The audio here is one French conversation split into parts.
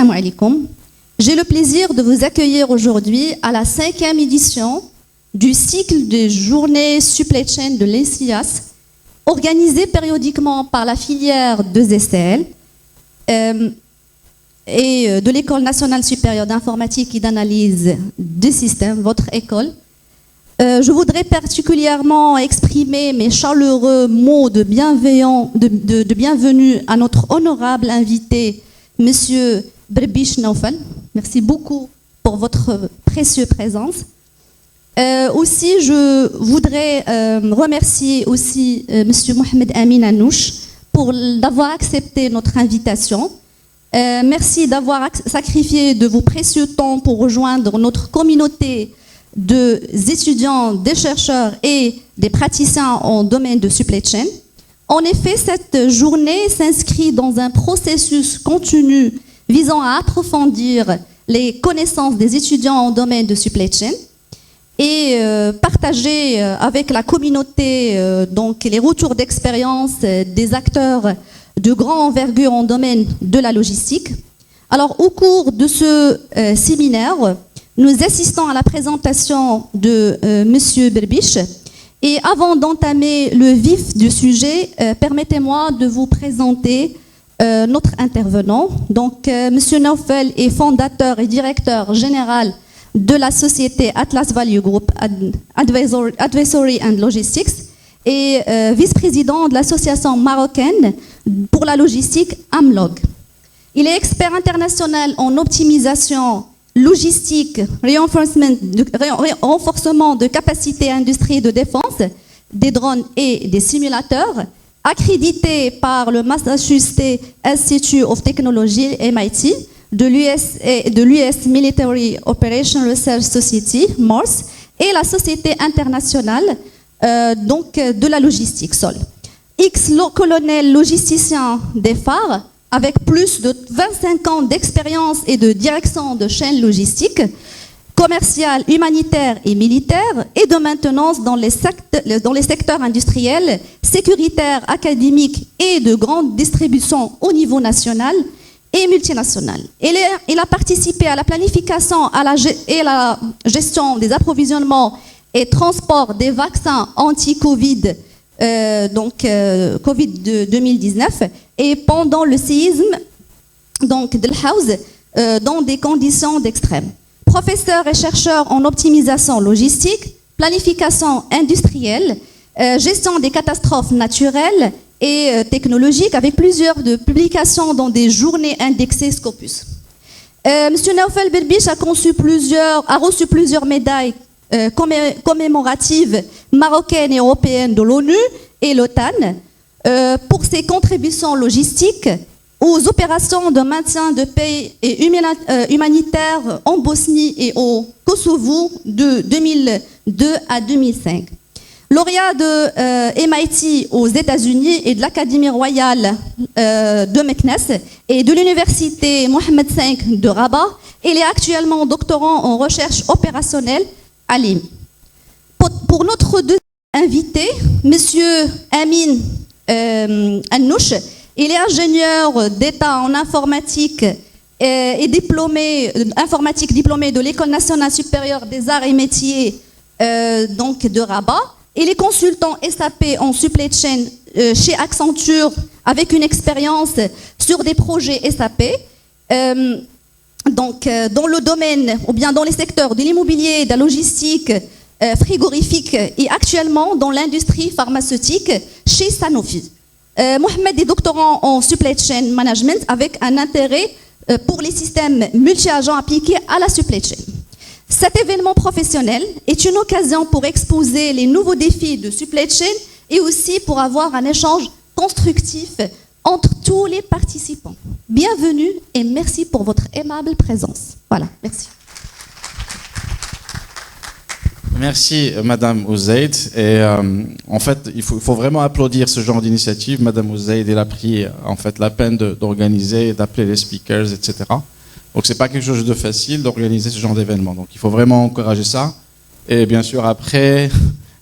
Assalamu alaikum. J'ai le plaisir de vous accueillir aujourd'hui à la 5e édition du cycle des journées supply chain de l'ENSIAS, organisé périodiquement par la filière 2STL et de l'École nationale supérieure d'informatique et d'analyse des systèmes, votre école. Je voudrais particulièrement exprimer mes chaleureux mots de bienvenue à notre honorable invité, Monsieur Berbiche Naufel. Merci beaucoup pour votre précieuse présence. Aussi, je voudrais remercier aussi Monsieur Mohamed Amin Anouch d'avoir accepté notre invitation. Merci d'avoir sacrifié de vos précieux temps pour rejoindre notre communauté des étudiants, des chercheurs et des praticiens en domaine de supply chain. En effet, cette journée s'inscrit dans un processus continu visant à approfondir les connaissances des étudiants en domaine de supply chain et partager avec la communauté donc les retours d'expérience des acteurs de grande envergure en domaine de la logistique. Alors, au cours de ce séminaire, nous assistons à la présentation de Monsieur Berbiche. Et avant d'entamer le vif du sujet, permettez-moi de vous présenter notre intervenant. Donc, Monsieur Naufel est fondateur et directeur général de la société Atlas Value Group Advisory and Logistics et vice-président de l'association marocaine pour la logistique AMLOG. Il est expert international en optimisation logistique, renforcement de capacité industrie de défense, des drones et des simulateurs, accrédité par le Massachusetts Institute of Technology, MIT, de l'US Military Operations Research Society, MORS, et la Société internationale de la logistique, SOL. Ex-colonel logisticien des phares, avec plus de 25 ans d'expérience et de direction de chaînes logistiques, commerciales, humanitaires et militaires, et de maintenance dans les secteurs industriels, sécuritaires, académiques et de grande distribution au niveau national et multinational. Il a participé à la planification et la gestion des approvisionnements et transport des vaccins anti-Covid, Covid 2019, et pendant le séisme de House, dans des conditions d'extrême. Professeur et chercheur en optimisation logistique, planification industrielle, gestion des catastrophes naturelles et technologiques, avec plusieurs publications dans des journées indexées Scopus. Monsieur Naufel Berbiche a reçu plusieurs médailles commémoratives marocaines et européennes de l'ONU et l'OTAN pour ses contributions logistiques aux opérations de maintien de paix et humanitaire en Bosnie et au Kosovo de 2002 à 2005. Lauréat de MIT aux États-Unis et de l'Académie royale de Meknès et de l'Université Mohammed V de Rabat, il est actuellement doctorant en recherche opérationnelle à l'IM. Pour notre deuxième invité, Monsieur Amin Anouch, il est ingénieur d'État en informatique et diplômé de l'École nationale supérieure des arts et métiers de Rabat. Il est consultant SAP en supply chain chez Accenture avec une expérience sur des projets SAP. Dans le domaine ou bien dans les secteurs de l'immobilier, de la logistique, frigorifique et actuellement dans l'industrie pharmaceutique chez Sanofi. Mohamed est doctorant en supply chain management avec un intérêt pour les systèmes multi-agents appliqués à la supply chain. Cet événement professionnel est une occasion pour exposer les nouveaux défis de supply chain et aussi pour avoir un échange constructif entre tous les participants. Bienvenue et merci pour votre aimable présence. Voilà, merci. Merci Madame Ouzaïd. Et en fait, il faut vraiment applaudir ce genre d'initiative. Madame Ouzaïd, elle a pris en fait la peine d'organiser, d'appeler les speakers, etc. Donc c'est pas quelque chose de facile d'organiser ce genre d'événement. Donc il faut vraiment encourager ça. Et bien sûr après,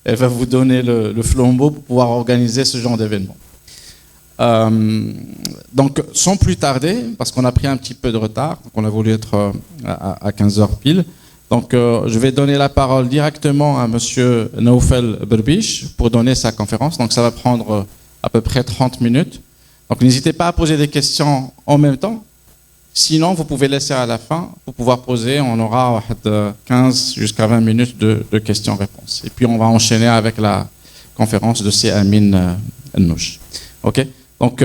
elle va vous donner le flambeau pour pouvoir organiser ce genre d'événement. Donc, sans plus tarder, parce qu'on a pris un petit peu de retard, donc on a voulu être à 15h pile. Donc, je vais donner la parole directement à Monsieur Naoufel Berbiche pour donner sa conférence. Donc, ça va prendre à peu près 30 minutes. Donc, n'hésitez pas à poser des questions en même temps. Sinon, vous pouvez laisser à la fin pour pouvoir poser. On aura 15 jusqu'à 20 minutes de questions-réponses. Et puis, on va enchaîner avec la conférence de C. Amin Ennouch. OK? Donc,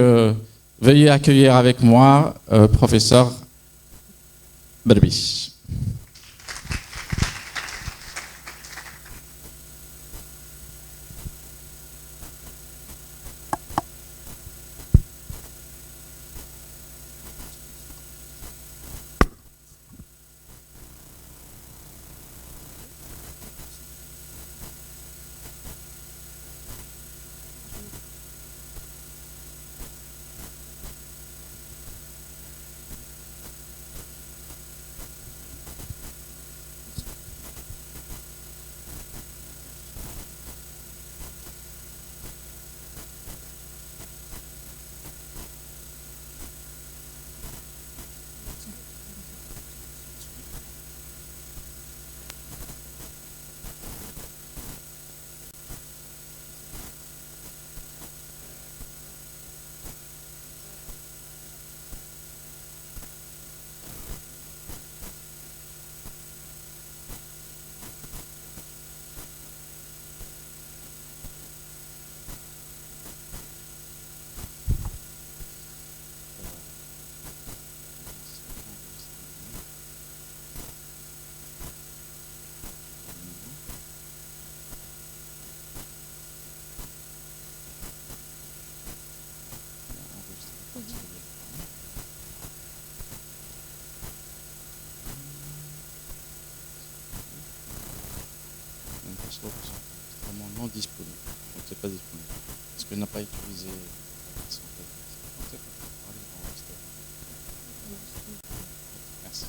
veuillez accueillir avec moi professeur Berbiche. Vraiment non disponible. Donc c'est pas disponible. Parce qu'il n'a pas utilisé son téléphone. Merci.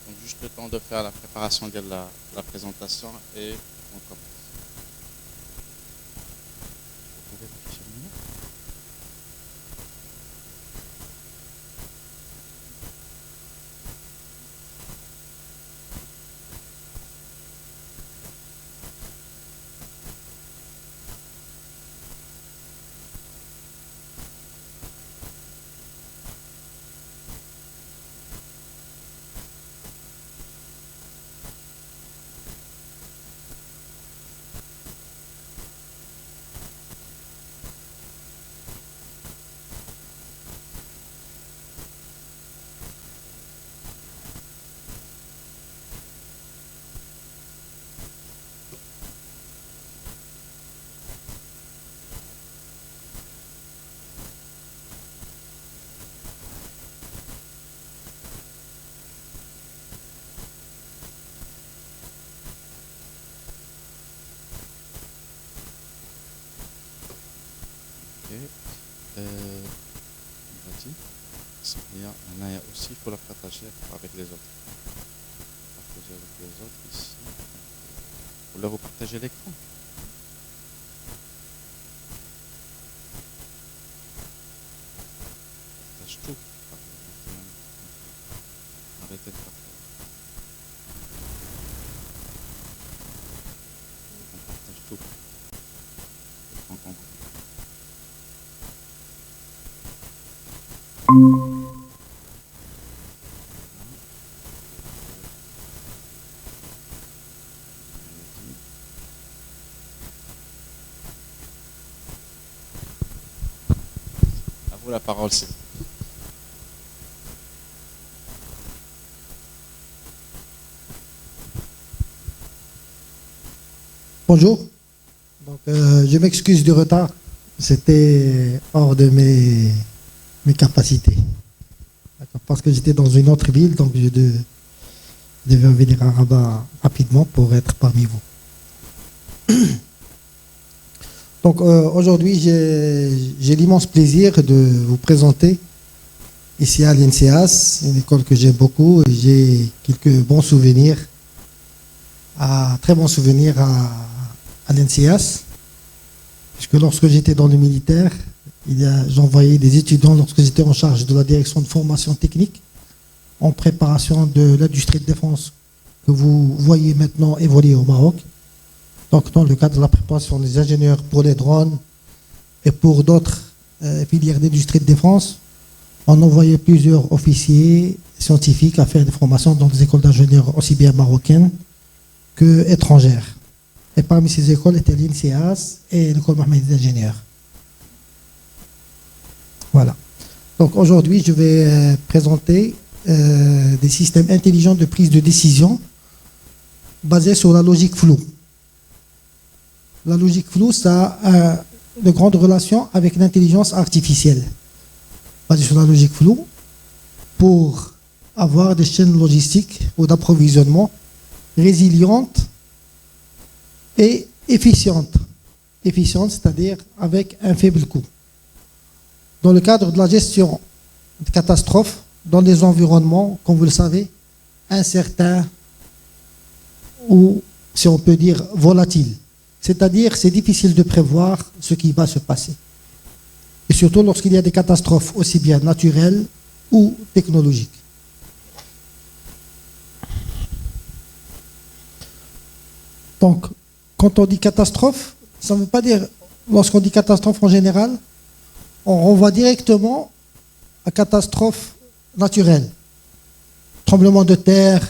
Donc juste le temps de faire la préparation de la présentation et on commence. Vous pouvez afficher le numéro ? Il y a aussi, il faut la partager avec les autres. Partager avec les autres ici. Vous leur partagez l'écran. Partage tout. Arrêtez de partager. On partage tout. On comprend. À vous la parole, c'est. Bonjour. Donc, je m'excuse du retard. C'était hors de mes capacités. Parce que j'étais dans une autre ville, donc je devais venir à Rabat rapidement pour être parmi vous. Donc aujourd'hui, j'ai l'immense plaisir de vous présenter ici à l'INSEAS, une école que j'aime beaucoup et j'ai quelques bons souvenirs à très bon souvenir à l'NCS, puisque lorsque j'étais dans le militaire, j'envoyais des étudiants lorsque j'étais en charge de la direction de formation technique en préparation de l'industrie de défense que vous voyez maintenant évoluer au Maroc. Donc dans le cadre de la préparation des ingénieurs pour les drones et pour d'autres filières d'industrie de défense, on envoyait plusieurs officiers scientifiques à faire des formations dans des écoles d'ingénieurs aussi bien marocaines que étrangères. Et parmi ces écoles étaient l'INSEAS et l'école Mohammed d'ingénieurs. Voilà. Donc aujourd'hui, je vais présenter des systèmes intelligents de prise de décision basés sur la logique floue. La logique floue, ça a de grandes relations avec l'intelligence artificielle. Basée sur la logique floue, pour avoir des chaînes logistiques ou d'approvisionnement résilientes et efficientes. Efficientes, c'est-à-dire avec un faible coût. Dans le cadre de la gestion de catastrophes, dans des environnements, comme vous le savez, incertains ou, si on peut dire, volatiles. C'est-à-dire, c'est difficile de prévoir ce qui va se passer. Et surtout lorsqu'il y a des catastrophes aussi bien naturelles ou technologiques. Donc, quand on dit catastrophe, ça ne veut pas dire, lorsqu'on dit catastrophe en général, on renvoie directement à catastrophe naturelle. Tremblement de terre,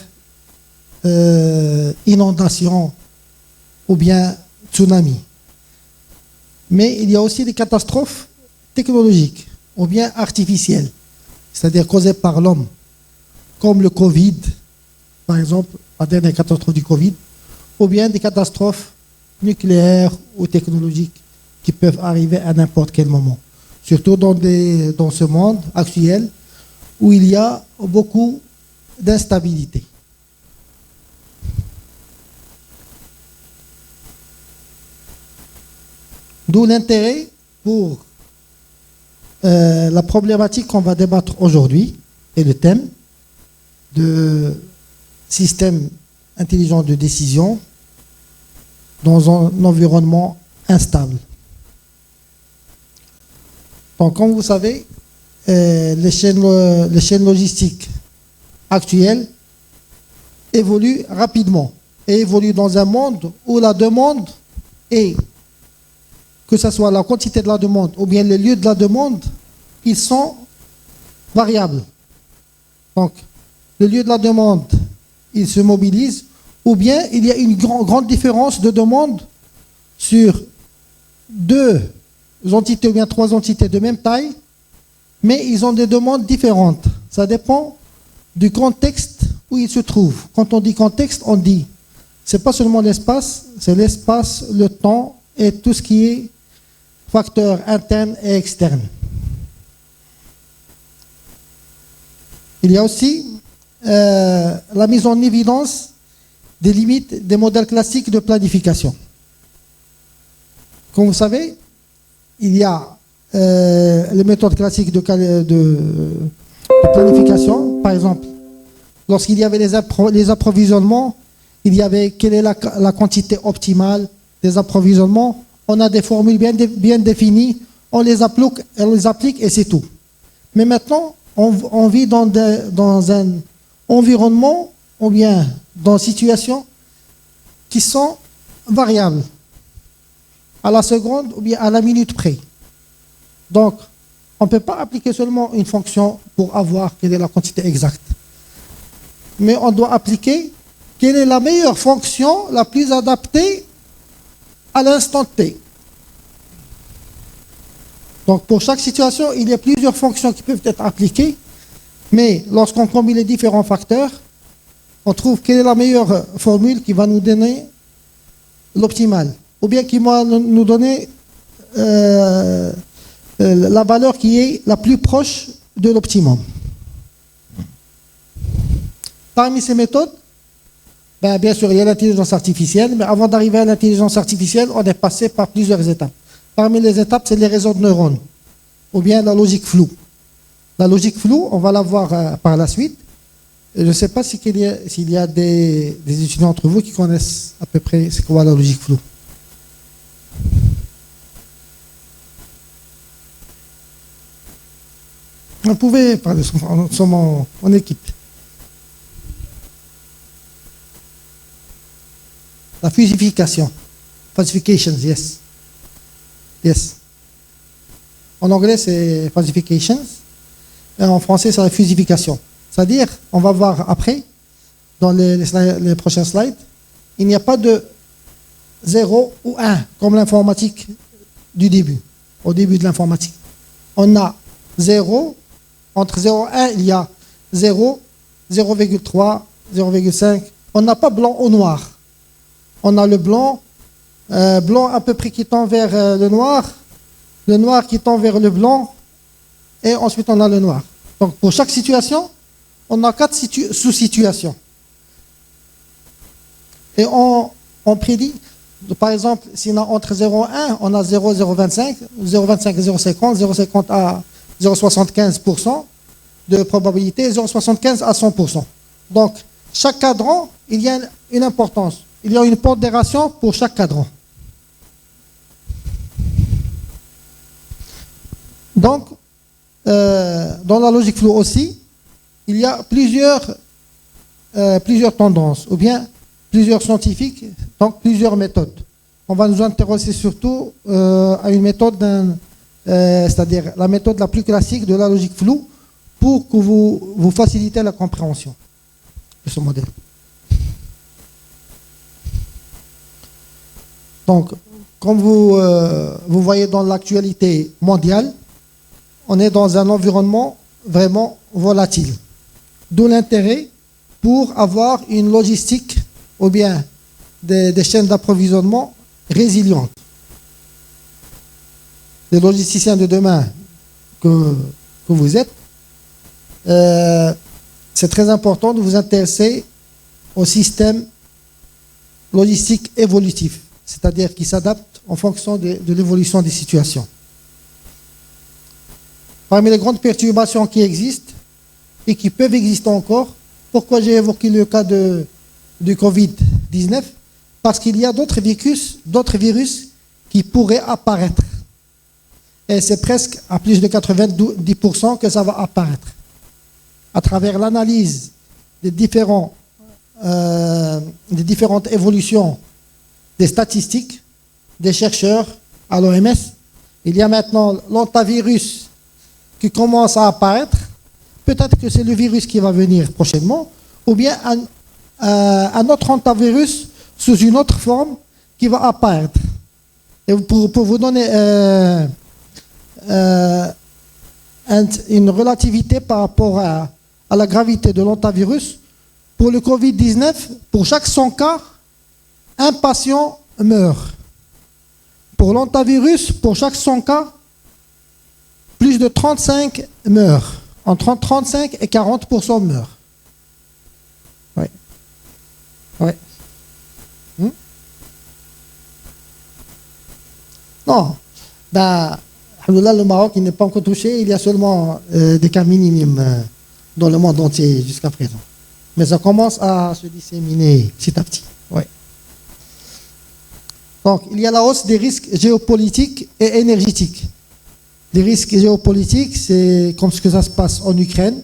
inondation ou bien tsunami. Mais il y a aussi des catastrophes technologiques ou bien artificielles, c'est-à-dire causées par l'homme, comme le Covid, par exemple, la dernière catastrophe du Covid, ou bien des catastrophes nucléaires ou technologiques qui peuvent arriver à n'importe quel moment. Surtout dans ce monde actuel où il y a beaucoup d'instabilité. D'où l'intérêt pour la problématique qu'on va débattre aujourd'hui et le thème de système intelligent de décision dans un environnement instable. Donc, comme vous savez, les chaînes logistiques actuelles évoluent rapidement et évoluent dans un monde où la demande est, que ce soit la quantité de la demande ou bien les lieux de la demande, ils sont variables. Donc, le lieu de la demande, il se mobilise, ou bien il y a une grande différence de demande sur deux entités ou bien trois entités de même taille, mais ils ont des demandes différentes. Ça dépend du contexte où ils se trouvent. Quand on dit contexte, on dit, c'est pas seulement l'espace, c'est l'espace, le temps et tout ce qui est facteurs internes et externes. Il y a aussi la mise en évidence des limites des modèles classiques de planification. Comme vous savez, il y a les méthodes classiques de planification. Par exemple, lorsqu'il y avait les approvisionnements, il y avait quelle est la quantité optimale des approvisionnements. On a des formules bien définies, on les applique et c'est tout. Mais maintenant, on vit dans un environnement ou bien dans situations qui sont variables à la seconde ou bien à la minute près. Donc, on ne peut pas appliquer seulement une fonction pour avoir quelle est la quantité exacte. Mais on doit appliquer quelle est la meilleure fonction, la plus adaptée à l'instant T. Donc, pour chaque situation, il y a plusieurs fonctions qui peuvent être appliquées, mais lorsqu'on combine les différents facteurs, on trouve quelle est la meilleure formule qui va nous donner l'optimal, ou bien qui va nous donner la valeur qui est la plus proche de l'optimum. Parmi ces méthodes, bien sûr, il y a l'intelligence artificielle, mais avant d'arriver à l'intelligence artificielle, on est passé par plusieurs étapes. Parmi les étapes, c'est les réseaux de neurones, ou bien la logique floue. La logique floue, on va la voir par la suite. Je ne sais pas s'il y a des étudiants entre vous qui connaissent à peu près c'est quoi la logique floue. Vous pouvez parler, nous sommes en équipe. La fusification. Falsifications, yes. Yes. En anglais, c'est falsifications. Et en français, c'est la fusification. C'est-à-dire, on va voir après, dans les prochains slides, il n'y a pas de 0 ou 1, comme l'informatique du début, au début de l'informatique. On a 0, entre 0 et 1, il y a 0, 0,3, 0,5. On n'a pas blanc ou noir. On a le blanc, blanc à peu près qui tend vers le noir qui tend vers le blanc, et ensuite on a le noir. Donc pour chaque situation, on a 4 sous-situations. Et on prédit, par exemple, si on a entre 0 et 1, on a 0, 0,25, 0,25 et 0,50, 0,50 à 0,75% de probabilité, 0,75 à 100%. Donc chaque cadran, il y a une importance. Il y a une pondération pour chaque cadran. Donc, dans la logique floue aussi, il y a plusieurs tendances, ou bien plusieurs scientifiques, donc plusieurs méthodes. On va nous intéresser surtout à une méthode, c'est-à-dire la méthode la plus classique de la logique floue, pour que vous facilitez la compréhension de ce modèle. Donc, comme vous voyez dans l'actualité mondiale, on est dans un environnement vraiment volatile. D'où l'intérêt pour avoir une logistique ou bien des chaînes d'approvisionnement résilientes. Les logisticiens de demain que vous êtes, c'est très important de vous intéresser au système logistique évolutif, c'est-à-dire qui s'adapte en fonction de l'évolution des situations. Parmi les grandes perturbations qui existent et qui peuvent exister encore, pourquoi j'ai évoqué le cas du Covid-19? Parce qu'il y a d'autres virus qui pourraient apparaître. Et c'est presque à plus de 90% que ça va apparaître. À travers l'analyse des différentes évolutions des statistiques, des chercheurs à l'OMS, il y a maintenant l'hantavirus qui commence à apparaître. Peut-être que c'est le virus qui va venir prochainement, ou bien un autre hantavirus sous une autre forme qui va apparaître. Et pour vous donner une relativité par rapport à la gravité de l'hantavirus, pour le Covid-19, pour chaque 100 cas, un patient meurt. Pour l'hantavirus, pour chaque 100 cas, plus de 35 meurent. Entre 35 et 40% meurent. Oui. Oui. Non. Ben, le Maroc, il n'est pas encore touché. Il y a seulement des cas minimes dans le monde entier jusqu'à présent. Mais ça commence à se disséminer petit à petit. Oui. Donc, il y a la hausse des risques géopolitiques et énergétiques. Les risques géopolitiques, c'est comme ce que ça se passe en Ukraine.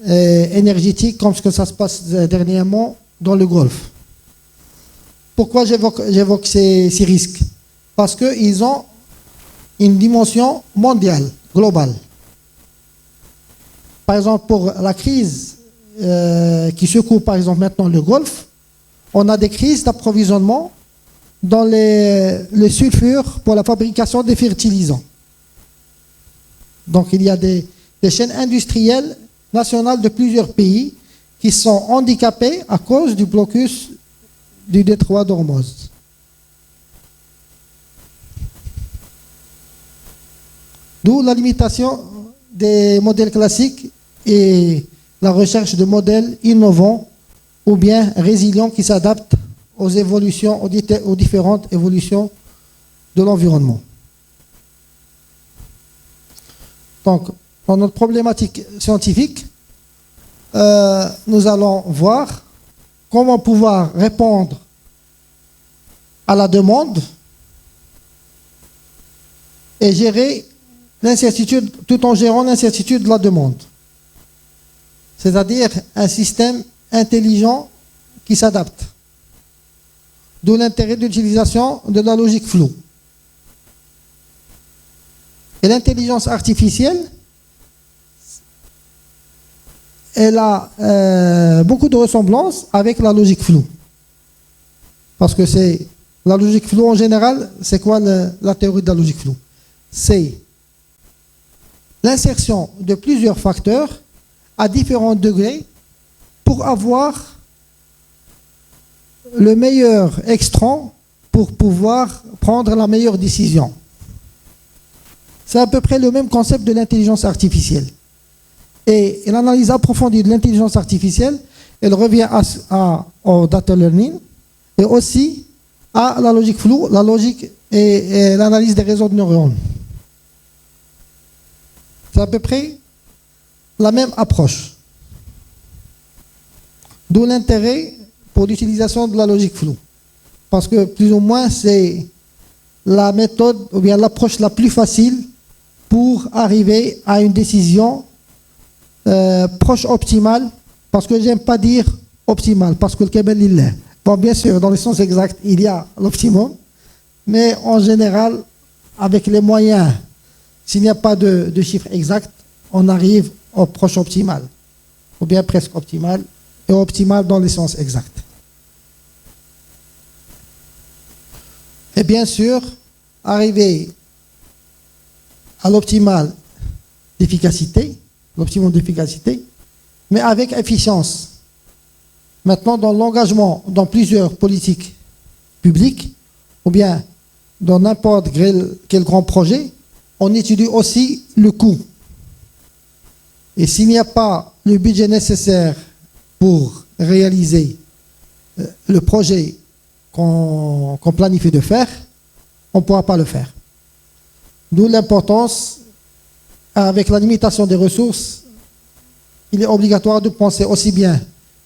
Et énergétiques, comme ce que ça se passe dernièrement dans le Golfe. Pourquoi j'évoque ces risques? Parce qu'ils ont une dimension mondiale, globale. Par exemple, pour la crise qui secoue, par exemple, maintenant le Golfe, on a des crises d'approvisionnement dans le sulfure pour la fabrication des fertilisants. Donc il y a des chaînes industrielles nationales de plusieurs pays qui sont handicapées à cause du blocus du détroit d'Ormuz. D'où la limitation des modèles classiques et la recherche de modèles innovants ou bien résilients qui s'adaptent aux évolutions, aux différentes évolutions de l'environnement. Donc, dans notre problématique scientifique, nous allons voir comment pouvoir répondre à la demande et gérer l'incertitude tout en gérant l'incertitude de la demande. C'est-à-dire un système intelligent qui s'adapte. D'où l'intérêt de l'utilisation de la logique floue. Et l'intelligence artificielle, elle a beaucoup de ressemblances avec la logique floue. Parce que c'est la logique floue en général, c'est quoi la théorie de la logique floue? C'est l'insertion de plusieurs facteurs à différents degrés pour avoir le meilleur extrait pour pouvoir prendre la meilleure décision. C'est à peu près le même concept de l'intelligence artificielle. Et l'analyse approfondie de l'intelligence artificielle, elle revient au data learning et aussi à la logique floue, la logique et l'analyse des réseaux de neurones. C'est à peu près la même approche. D'où l'intérêt pour l'utilisation de la logique floue. Parce que plus ou moins c'est la méthode ou bien l'approche la plus facile pour arriver à une décision proche optimale, parce que j'aime pas dire optimale, parce que le Kamal lillah. Bon, bien sûr, dans le sens exact, il y a l'optimum, mais en général, avec les moyens, s'il n'y a pas de chiffre exact, on arrive au proche optimal, ou bien presque optimal, et optimal dans le sens exact. Et bien sûr, arriver à l'optimal d'efficacité, mais avec efficience. Maintenant, dans l'engagement dans plusieurs politiques publiques, ou bien dans n'importe quel grand projet, on étudie aussi le coût. Et s'il n'y a pas le budget nécessaire pour réaliser le projet qu'on planifie de faire, on ne pourra pas le faire. D'où l'importance, avec la limitation des ressources, il est obligatoire de penser aussi bien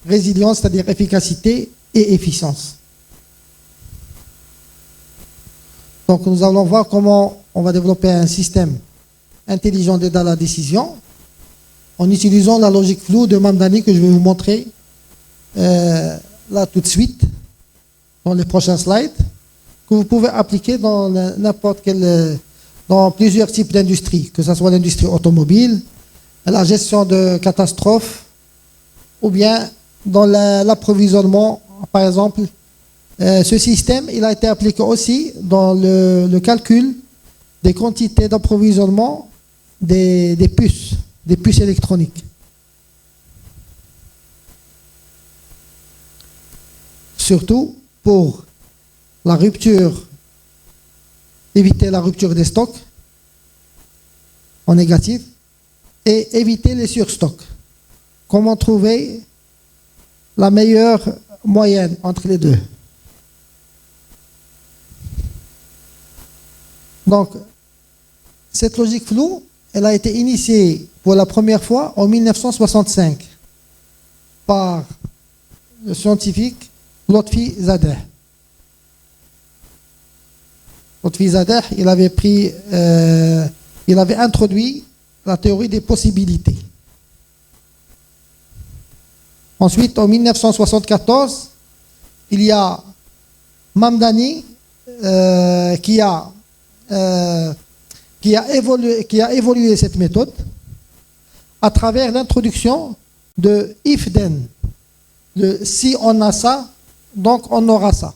résilience, c'est-à-dire efficacité, et efficience. Donc nous allons voir comment on va développer un système intelligent d'aide à la décision en utilisant la logique floue de Mamdani que je vais vous montrer là tout de suite dans les prochains slides, que vous pouvez appliquer dans n'importe quel dans plusieurs types d'industries, que ce soit l'industrie automobile, la gestion de catastrophes, ou bien dans l'approvisionnement, par exemple. Ce système, il a été appliqué aussi dans le calcul des quantités d'approvisionnement des puces électroniques. Surtout pour la rupture, éviter la rupture des stocks en négatif et éviter les surstocks. Comment trouver la meilleure moyenne entre les deux? Donc, cette logique floue, elle a été initiée pour la première fois en 1965 par le scientifique Lotfi Zadeh. Lotfi Zadeh, il avait introduit la théorie des possibilités. Ensuite, en 1974, il y a Mamdani qui a évolué cette méthode à travers l'introduction de if then. Si on a ça, donc on aura ça.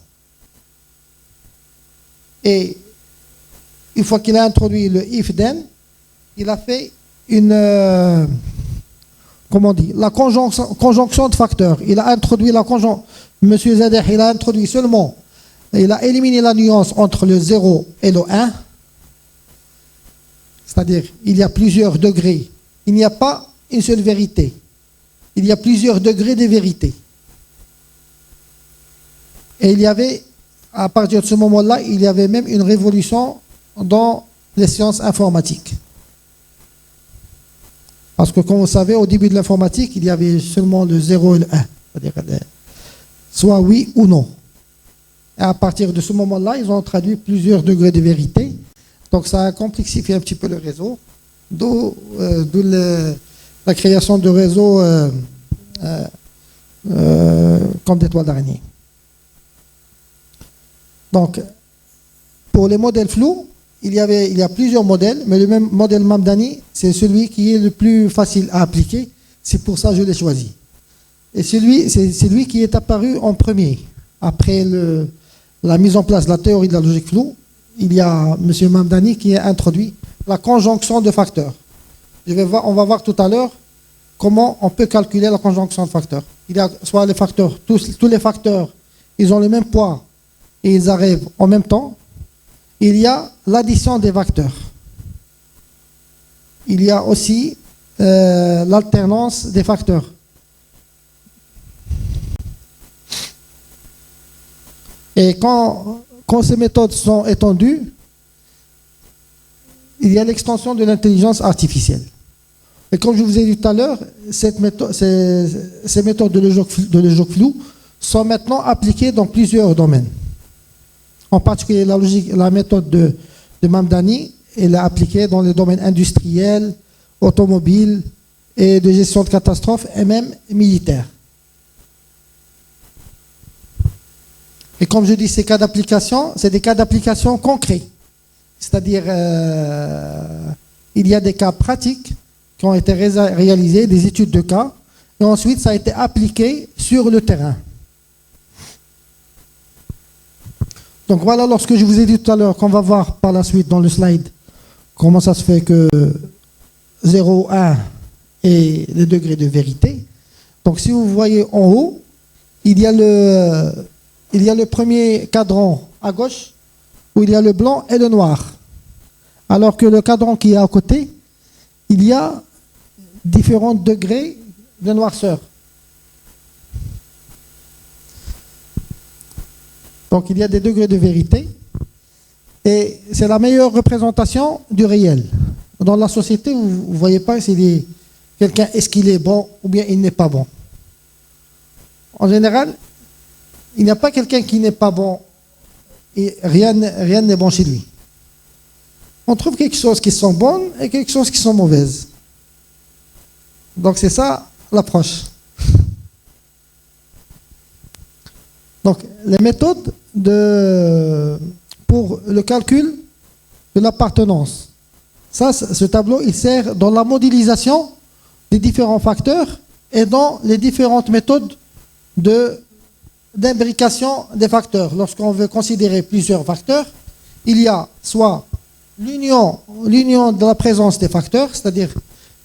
Et une fois qu'il a introduit le if then, il a fait la conjonction de facteurs. Il a introduit la conjonction. Monsieur Zadeh, il a introduit seulement, il a éliminé la nuance entre le 0 et le 1. C'est-à-dire, il y a plusieurs degrés. Il n'y a pas une seule vérité. Il y a plusieurs degrés de vérité. Et il y avait, à partir de ce moment-là, il y avait même une révolution dans les sciences informatiques. Parce que, comme vous savez, au début de l'informatique, il y avait seulement le 0 et le 1. C'est-à-dire soit oui ou non. Et à partir de ce moment-là, ils ont traduit plusieurs degrés de vérité. Donc ça a complexifié un petit peu le réseau. D'où la création de réseaux comme des toiles d'araignée. Donc, pour les modèles flous, il y a plusieurs modèles, mais le même modèle Mamdani, c'est celui qui est le plus facile à appliquer. C'est pour ça que je l'ai choisi. Et c'est lui qui est apparu en premier. Après la mise en place de la théorie de la logique floue, il y a M. Mamdani qui a introduit la conjonction de facteurs. On va voir tout à l'heure comment on peut calculer la conjonction de facteurs. Il y a soit les facteurs, tous les facteurs, ils ont le même poids et ils arrivent en même temps. Il y a l'addition des facteurs. Il y a aussi l'alternance des facteurs. Et quand ces méthodes sont étendues, il y a l'extension de l'intelligence artificielle. Et comme je vous ai dit tout à l'heure, ces méthodes de logique floue sont maintenant appliquées dans plusieurs domaines. En particulier, la méthode de Mamdani, elle est appliquée dans les domaines industriels, automobiles et de gestion de catastrophes et même militaires. Et comme je dis, ces cas d'application, c'est des cas d'application concrets. C'est-à-dire, il y a des cas pratiques qui ont été réalisés, des études de cas, et ensuite ça a été appliqué sur le terrain. Donc voilà, lorsque je vous ai dit tout à l'heure qu'on va voir par la suite dans le slide comment ça se fait que 0, 1 est le degré de vérité. Donc si vous voyez en haut, il y a le premier cadran à gauche où il y a le blanc et le noir. Alors que le cadran qui est à côté, il y a différents degrés de noirceur. Donc il y a des degrés de vérité et c'est la meilleure représentation du réel. Dans la société, vous ne voyez pas si quelqu'un est-ce qu'il est bon ou bien il n'est pas bon. En général, il n'y a pas quelqu'un qui n'est pas bon et rien n'est bon chez lui. On trouve quelque chose qui sont bonnes et quelque chose qui sont mauvaises. Donc c'est ça l'approche. Donc les méthodes pour le calcul de l'appartenance. Ce tableau, il sert dans la modélisation des différents facteurs et dans les différentes méthodes d'imbrication des facteurs. Lorsqu'on veut considérer plusieurs facteurs, il y a soit l'union de la présence des facteurs, c'est-à-dire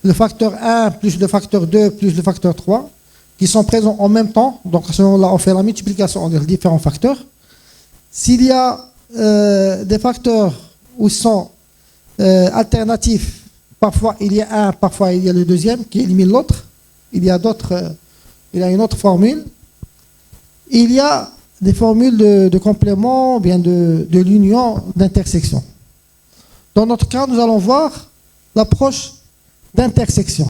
le facteur 1 plus le facteur 2 plus le facteur 3, qui sont présents en même temps. Donc à ce moment-là, on fait la multiplication entre les différents facteurs. S'il y a des facteurs où sont alternatifs, parfois il y a un, parfois il y a le deuxième qui élimine l'autre. Il y a une autre formule. Il y a des formules de complément, ou bien de l'union, d'intersection. Dans notre cas, nous allons voir l'approche d'intersection.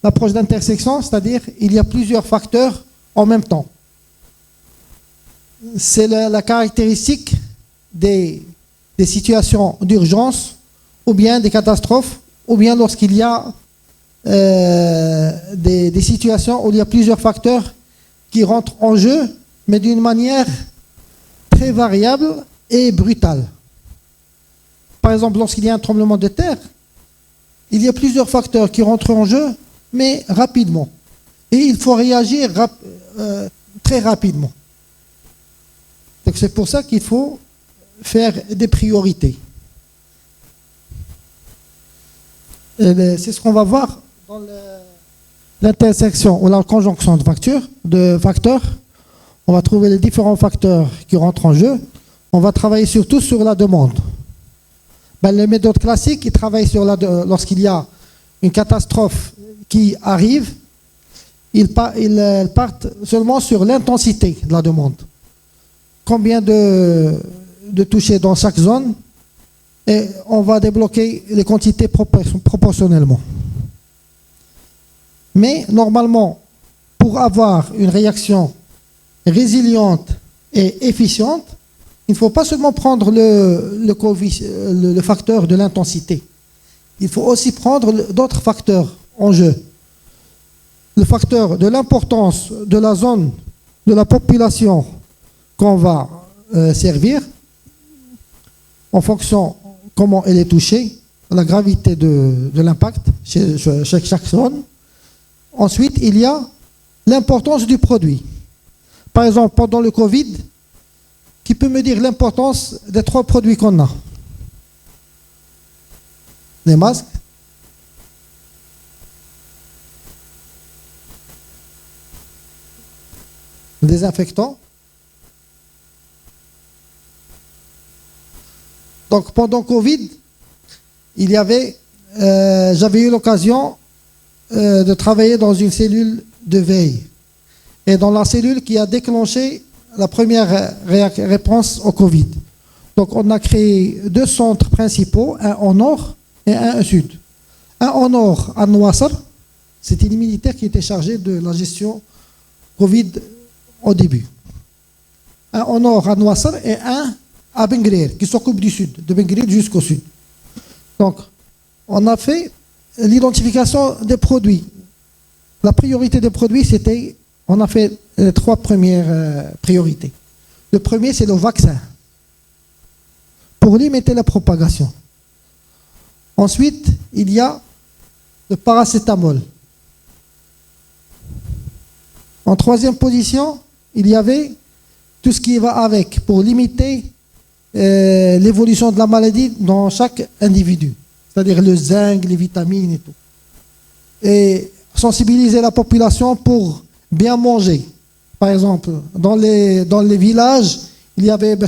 L'approche d'intersection, c'est-à-dire il y a plusieurs facteurs en même temps. C'est la caractéristique des situations d'urgence, ou bien des catastrophes, ou bien lorsqu'il y a des situations où il y a plusieurs facteurs qui rentrent en jeu, mais d'une manière très variable et brutale. Par exemple, lorsqu'il y a un tremblement de terre, il y a plusieurs facteurs qui rentrent en jeu, mais rapidement. Et il faut réagir très rapidement. Donc c'est pour ça qu'il faut faire des priorités. C'est ce qu'on va voir dans l'intersection ou la conjonction de facteurs. On va trouver les différents facteurs qui rentrent en jeu. On va travailler surtout sur la demande. Les méthodes classiques, ils travaillent lorsqu'il y a une catastrophe qui arrive, ils partent seulement sur l'intensité de la demande. Combien de touchés dans chaque zone, et on va débloquer les quantités proportionnellement. Mais normalement, pour avoir une réaction résiliente et efficiente, il ne faut pas seulement prendre le facteur de l'intensité. Il faut aussi prendre d'autres facteurs en jeu. Le facteur de l'importance de la zone, de la population qu'on va servir, en fonction comment elle est touchée, la gravité de l'impact chez chaque zone. Ensuite, il y a l'importance du produit. Par exemple, pendant le Covid, qui peut me dire l'importance des 3 produits qu'on a? Les masques, les désinfectants. Donc pendant Covid, j'avais eu l'occasion de travailler dans une cellule de veille. Et dans la cellule qui a déclenché la première réponse au Covid. Donc on a créé 2 centres principaux, un au nord et un au sud. Un au nord à Nouassar, c'était les militaires qui étaient chargés de la gestion Covid au début. Un au nord à Nouassar et un à Bengrir, qui s'occupe du sud, de Bengrir jusqu'au sud. Donc, on a fait l'identification des produits. La priorité des produits, c'était, on a fait les 3 premières priorités. Le premier, c'est le vaccin, pour limiter la propagation. Ensuite, il y a le paracétamol. En 3e position, il y avait tout ce qui va avec, pour limiter l'évolution de la maladie dans chaque individu, c'est-à-dire le zinc, les vitamines et tout. Et sensibiliser la population pour bien manger. Par exemple, dans les villages, il y avait,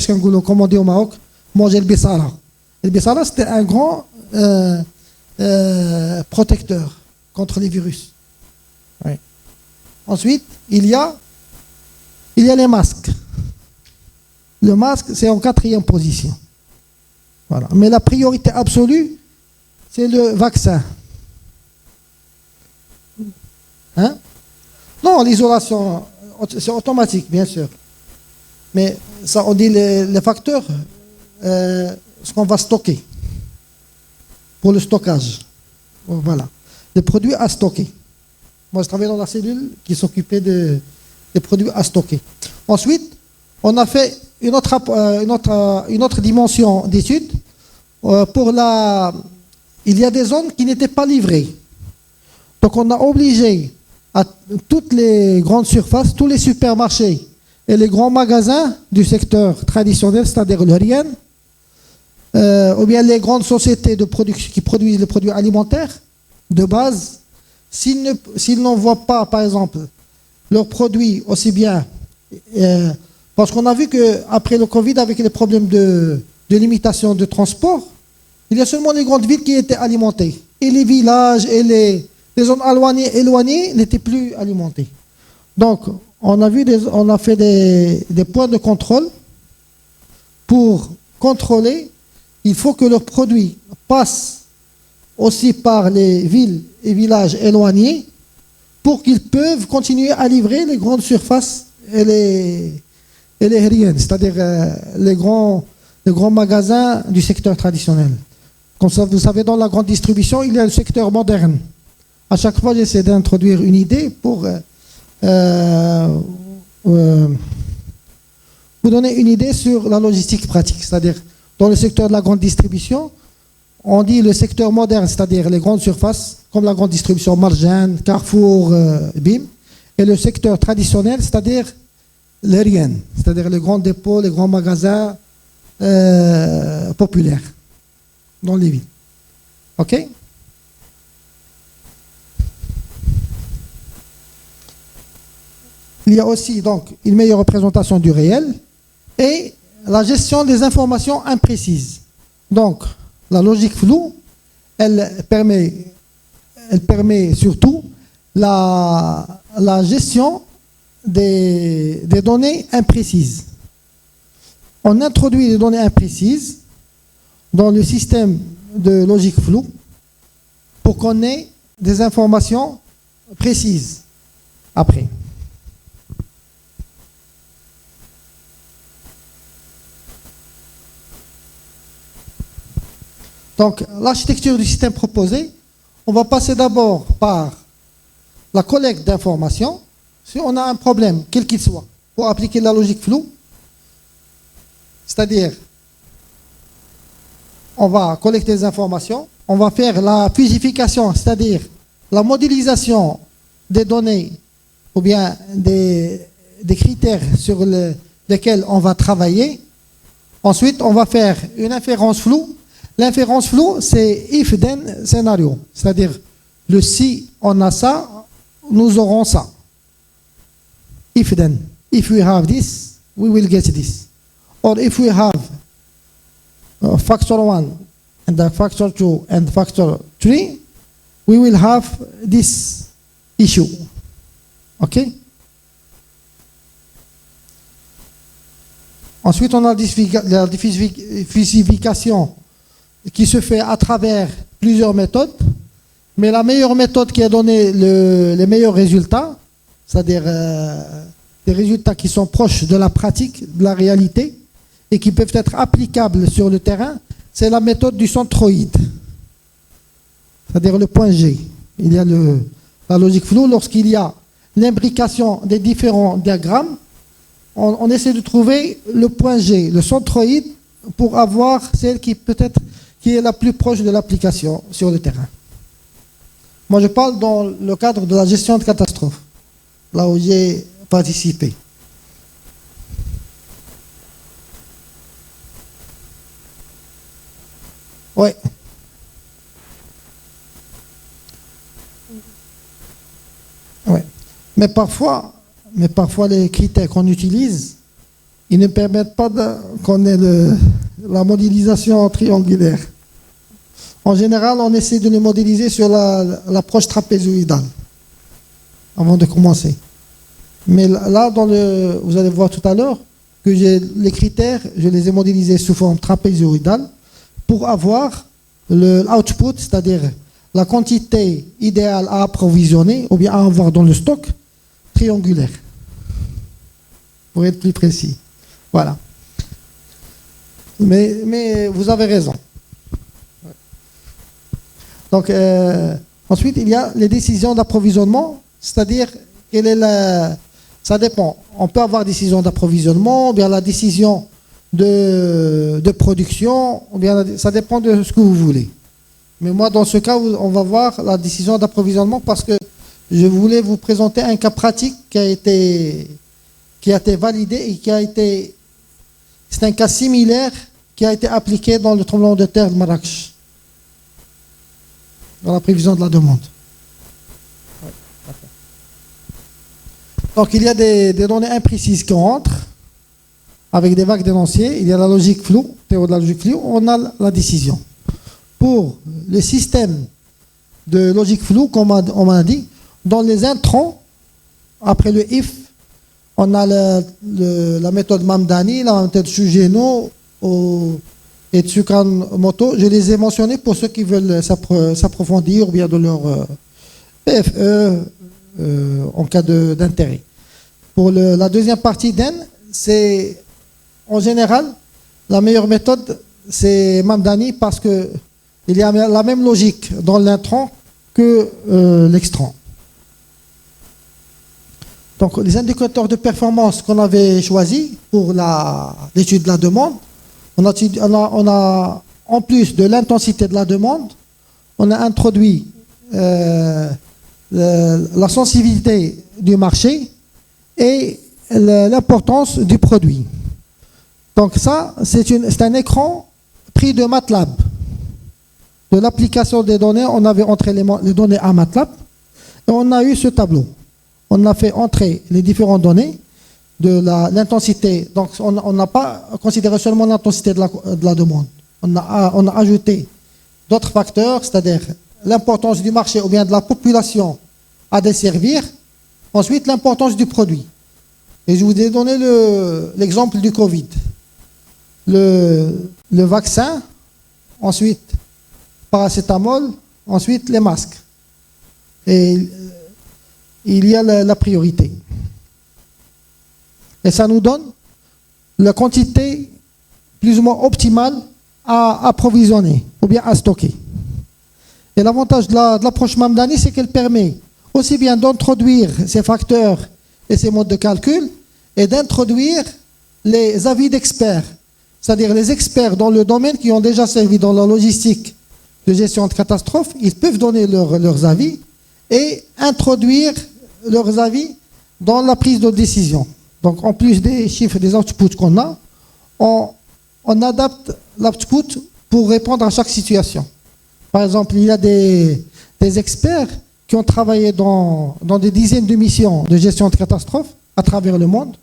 comme on dit au Maroc, manger le bessara. Le bessara, c'était un grand protecteur contre les virus. Oui. Ensuite, il y a les masques. Le masque, c'est en 4e position. Voilà. Mais la priorité absolue, c'est le vaccin. Hein? Non, l'isolation, c'est automatique, bien sûr. Mais ça, on dit les facteurs, ce qu'on va stocker. Pour le stockage. Voilà. Les produits à stocker. Moi, je travaillais dans la cellule qui s'occupait des produits à stocker. Ensuite, on a fait une autre dimension d'étude. Il y a des zones qui n'étaient pas livrées. Donc on a obligé à toutes les grandes surfaces, tous les supermarchés et les grands magasins du secteur traditionnel, c'est-à-dire le RIAN, ou bien les grandes sociétés qui produisent les produits alimentaires de base, s'ils n'envoient pas, par exemple, leurs produits aussi bien... parce qu'on a vu qu'après le Covid, avec les problèmes de limitation de transport, il y a seulement les grandes villes qui étaient alimentées. Et les villages et les zones éloignées n'étaient plus alimentées. Donc, on a fait des points de contrôle pour contrôler. Il faut que leurs produits passent aussi par les villes et villages éloignés pour qu'ils peuvent continuer à livrer les grandes surfaces et les RIAN, c'est-à-dire les grands magasins du secteur traditionnel. Comme ça, vous savez, dans la grande distribution, il y a le secteur moderne. À chaque fois, j'essaie d'introduire une idée pour vous donner une idée sur la logistique pratique. C'est-à-dire, dans le secteur de la grande distribution, on dit le secteur moderne, c'est-à-dire les grandes surfaces, comme la grande distribution Marjan, Carrefour, BIM, et le secteur traditionnel, c'est-à-dire les RIAN, c'est-à-dire les grands dépôts, les grands magasins populaires dans les villes. OK? Il y a aussi donc une meilleure représentation du réel et la gestion des informations imprécises. Donc, la logique floue, elle permet surtout la gestion des données imprécises. On introduit des données imprécises dans le système de logique floue pour qu'on ait des informations précises après. Donc, l'architecture du système proposé, on va passer d'abord par la collecte d'informations. Si on a un problème, quel qu'il soit, pour appliquer la logique flow, c'est-à-dire, on va collecter des informations, on va faire la fusification, c'est-à-dire la modélisation des données ou bien des critères sur lesquels on va travailler. Ensuite, on va faire une inférence flow. L'inférence flow, c'est if-then scénario, c'est-à-dire le si on a ça, nous aurons ça. If-then, if we have this, we will get this. Or if we have factor 1 and factor 2 and factor 3, we will have this issue. OK? Ensuite, on a la fusification qui se fait à travers plusieurs méthodes, mais la meilleure méthode qui a donné les meilleurs résultats, c'est-à-dire des résultats qui sont proches de la pratique, de la réalité, et qui peuvent être applicables sur le terrain, c'est la méthode du centroïde, c'est-à-dire le point G. Il y a la logique flow, lorsqu'il y a l'imbrication des différents diagrammes, on essaie de trouver le point G, le centroïde, pour avoir celle qui peut-être qui est la plus proche de l'application sur le terrain. Moi, je parle dans le cadre de la gestion de catastrophes, là où j'ai participé. Oui. Oui. Mais parfois, les critères qu'on utilise, ils ne permettent pas qu'on ait la modélisation triangulaire. En général, on essaie de les modéliser sur l'approche trapézoïdale avant de commencer. Mais là, vous allez voir tout à l'heure que les critères, je les ai modélisés sous forme trapézoïdale pour avoir l'output, c'est-à-dire la quantité idéale à approvisionner ou bien à avoir dans le stock triangulaire. Pour être plus précis. Voilà. Mais vous avez raison. Donc, ensuite, il y a les décisions d'approvisionnement, c'est-à-dire, ça dépend. On peut avoir décision d'approvisionnement, ou bien la décision de production, ou bien ça dépend de ce que vous voulez. Mais moi, dans ce cas, on va voir la décision d'approvisionnement parce que je voulais vous présenter un cas pratique qui a été validé et c'est un cas similaire qui a été appliqué dans le tremblement de terre de Marrakech, dans la prévision de la demande. Donc il y a des données imprécises qui rentrent avec des vagues d'énonciés. Il y a la logique flow, théorie de la logique flow, on a la décision. Pour le système de logique flow, comme on m'a dit, dans les intrants, après le if, on a la méthode Mamdani, la méthode Sugeno et Tsukamoto. Je les ai mentionnés pour ceux qui veulent s'approfondir ou bien de leur PFE en cas d'intérêt. Pour la deuxième partie d'N, c'est en général la meilleure méthode, c'est Mamdani parce que il y a la même logique dans l'intrant que l'extrant. Donc, les indicateurs de performance qu'on avait choisis pour l'étude de la demande, on a, en plus de l'intensité de la demande, on a introduit la sensibilité du marché et l'importance du produit. Donc ça, c'est un écran pris de MATLAB. De l'application des données, on avait entré les données à MATLAB et on a eu ce tableau. On a fait entrer les différentes données de l'intensité. Donc, on n'a pas considéré seulement l'intensité de la demande. On a ajouté d'autres facteurs, c'est-à-dire l'importance du marché ou bien de la population à desservir. Ensuite, l'importance du produit. Et je vous ai donné l'exemple du Covid. Le vaccin, ensuite paracétamol, ensuite les masques. Et il y a la priorité. Et ça nous donne la quantité plus ou moins optimale à approvisionner ou bien à stocker. Et l'avantage de l'approche Mamdani, c'est qu'elle permet aussi bien d'introduire ces facteurs et ces modes de calcul et d'introduire les avis d'experts, c'est-à-dire les experts dans le domaine qui ont déjà servi dans la logistique de gestion de catastrophes. Ils peuvent donner leurs avis et introduire leurs avis dans la prise de décision. Donc en plus des chiffres, des outputs qu'on a, on adapte l'output pour répondre à chaque situation. Par exemple, il y a des experts qui ont travaillé dans des dizaines de missions de gestion de catastrophes à travers le monde,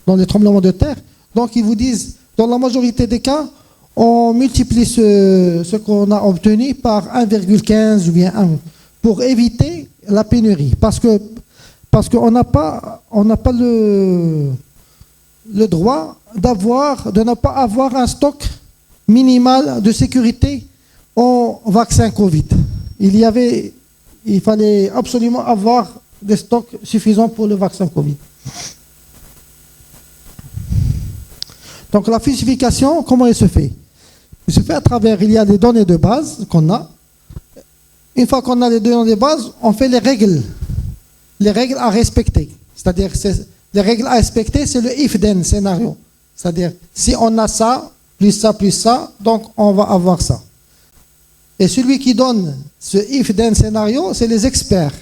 dans les tremblements de terre. Donc ils vous disent, dans la majorité des cas, on multiplie ce qu'on a obtenu par 1,15 ou bien 1 pour éviter la pénurie. Parce qu'on n'a pas le droit de ne pas avoir un stock minimal de sécurité au vaccin Covid. Il fallait absolument avoir des stocks suffisants pour le vaccin Covid. Donc la falsification, comment elle se fait? Elle se fait à travers, il y a des données de base qu'on a. Une fois qu'on a les données de base, on fait les règles à respecter. C'est-à-dire, les règles à respecter, c'est le if-then scénario. C'est-à-dire, si on a ça, plus ça, donc on va avoir ça. Et celui qui donne ce if-then scénario, c'est les experts.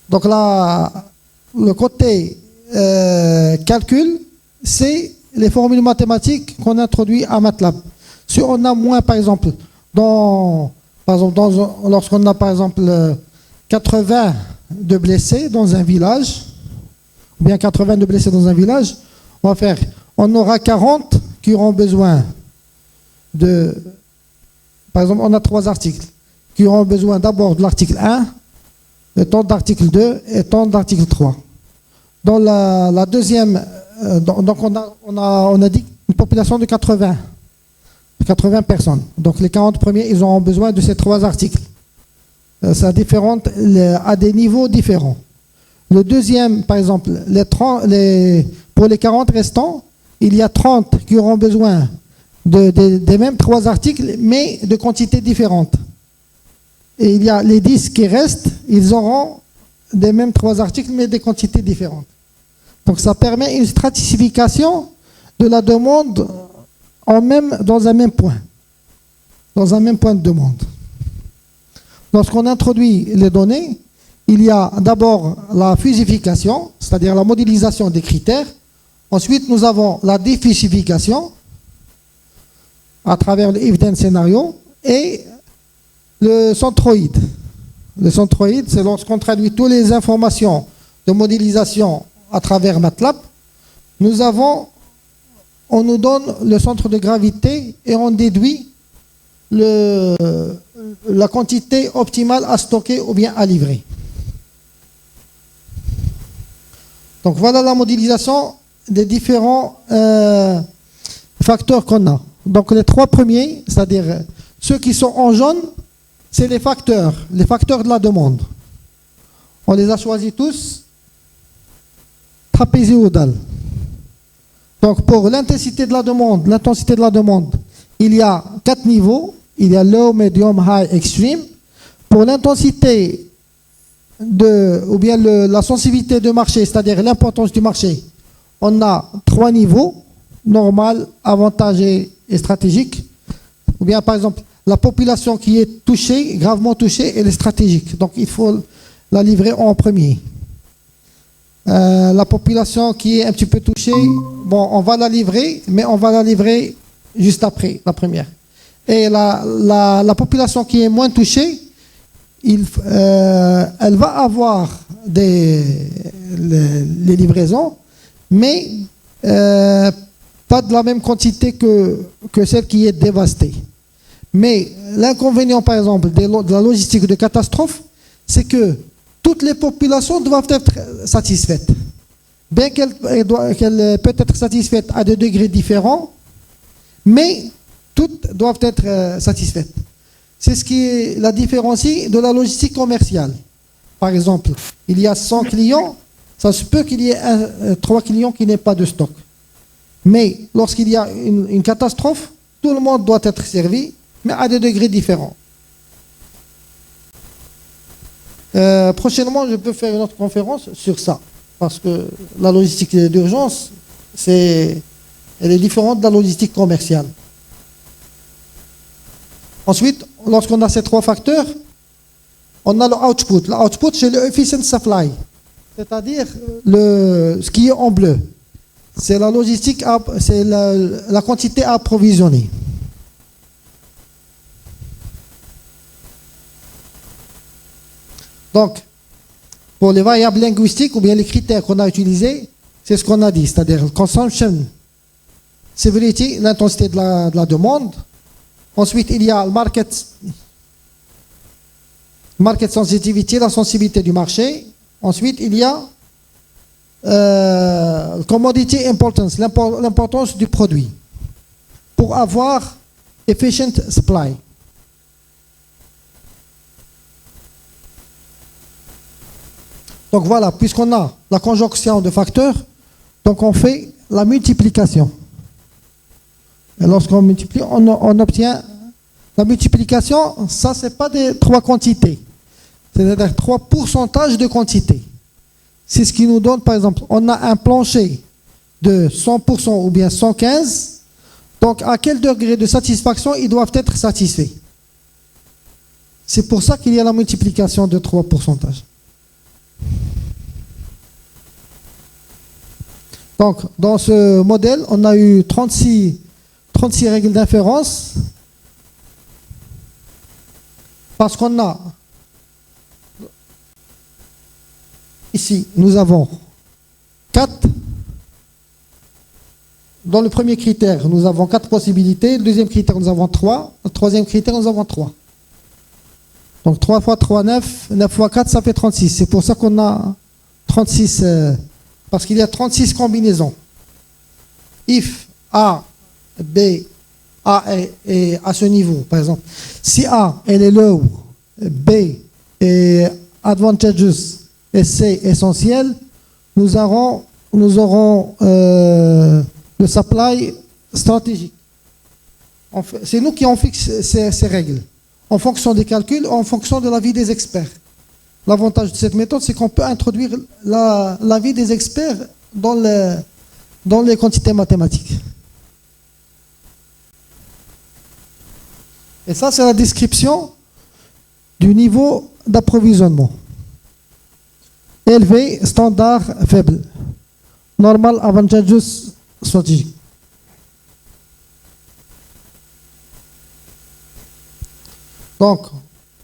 Donc là, le côté calcul, c'est les formules mathématiques qu'on introduit à MATLAB. Si on a moins, par exemple, lorsqu'on a par exemple 80 de blessés dans un village, ou bien 80 de blessés dans un village, on aura 40 qui auront besoin de, par exemple, on a 3 articles qui auront besoin d'abord de l'article 1, tant d'article 2 et tant d'article 3. Dans la deuxième, donc on a dit une population de 80 personnes. Donc les 40 premiers, ils auront besoin de ces 3 articles. Ça différente à des niveaux différents. Le deuxième, par exemple, pour les 40 restants, il y a 30 qui auront besoin des mêmes 3 articles, mais de quantités différentes. Et il y a les 10 qui restent, ils auront des mêmes 3 articles, mais des quantités différentes. Donc ça permet une stratification de la demande dans un même point de demande. Lorsqu'on introduit les données, il y a d'abord la fusification, c'est-à-dire la modélisation des critères. Ensuite, nous avons la défusification à travers le if-then scénario et le centroïde. Le centroïde, c'est lorsqu'on traduit toutes les informations de modélisation à travers MATLAB. On nous donne le centre de gravité et on déduit la quantité optimale à stocker ou bien à livrer. Donc voilà la modélisation des différents facteurs qu'on a. Donc les 3 premiers, c'est-à-dire ceux qui sont en jaune, c'est les facteurs de la demande. On les a choisis tous trapézioïdales. Donc pour l'intensité de la demande, il y a 4 niveaux. Il y a low, medium, high, extreme. Pour l'intensité ou bien la sensibilité de marché, c'est-à-dire l'importance du marché, on a 3 niveaux, normal, avantagé et stratégique. Ou bien par exemple, la population qui est touchée, gravement touchée, elle est stratégique. Donc il faut la livrer en premier. La population qui est un petit peu touchée, on va la livrer, mais on va la livrer juste après la première. Et la population qui est moins touchée, elle va avoir les livraisons, mais pas de la même quantité que celle qui est dévastée. Mais l'inconvénient, par exemple, de la logistique de catastrophe, c'est que toutes les populations doivent être satisfaites. Bien qu'elle peut être satisfaite à des degrés différents, mais toutes doivent être satisfaites. C'est ce qui la différencie de la logistique commerciale. par exemple, il y a 100 clients, ça se peut qu'il y ait 3 clients qui n'aient pas de stock. Mais lorsqu'il y a une catastrophe, tout le monde doit être servi, mais à des degrés différents. Prochainement, je peux faire une autre conférence sur ça, parce que la logistique d'urgence, elle est différente de la logistique commerciale. Ensuite, lorsqu'on a ces 3 facteurs, on a le output. L'output, c'est le efficient supply, c'est-à-dire ce qui est en bleu. C'est la logistique, c'est la quantité à approvisionner. Donc, pour les variables linguistiques ou bien les critères qu'on a utilisés, c'est ce qu'on a dit, c'est-à-dire consumption, severity, l'intensité de la demande. Ensuite, il y a le market sensitivity, la sensibilité du marché. Ensuite, il y a commodity importance, l'importance du produit, pour avoir efficient supply. Donc voilà, puisqu'on a la conjonction de facteurs, donc on fait la multiplication. Et lorsqu'on multiplie, on obtient la multiplication. Ça, ce n'est pas des 3 quantités, c'est-à-dire 3 pourcentages de quantité. C'est ce qui nous donne, par exemple, on a un plancher de 100% ou bien 115. Donc, à quel degré de satisfaction ils doivent être satisfaits? C'est pour ça qu'il y a la multiplication de 3 pourcentages. Donc, dans ce modèle, on a eu 36 règles d'inférence. Parce qu'on a, ici, nous avons 4. Dans le premier critère, nous avons 4 possibilités. Le deuxième critère, nous avons 3. Le troisième critère, nous avons 3. Donc 3 fois 3, 9. 9 fois 4, ça fait 36. C'est pour ça qu'on a 36, parce qu'il y a 36 combinaisons. If A, B, A est à ce niveau, par exemple. Si A, elle est low, B est advantageous et C essentiel, nous aurons le supply stratégique. C'est nous qui en fixons ces règles, en fonction des calculs, en fonction de l'avis des experts. L'avantage de cette méthode, c'est qu'on peut introduire l'avis des experts dans les quantités mathématiques. Et ça, c'est la description du niveau d'approvisionnement. Élevé, standard, faible. Normal, advantageous, stratégique. Donc,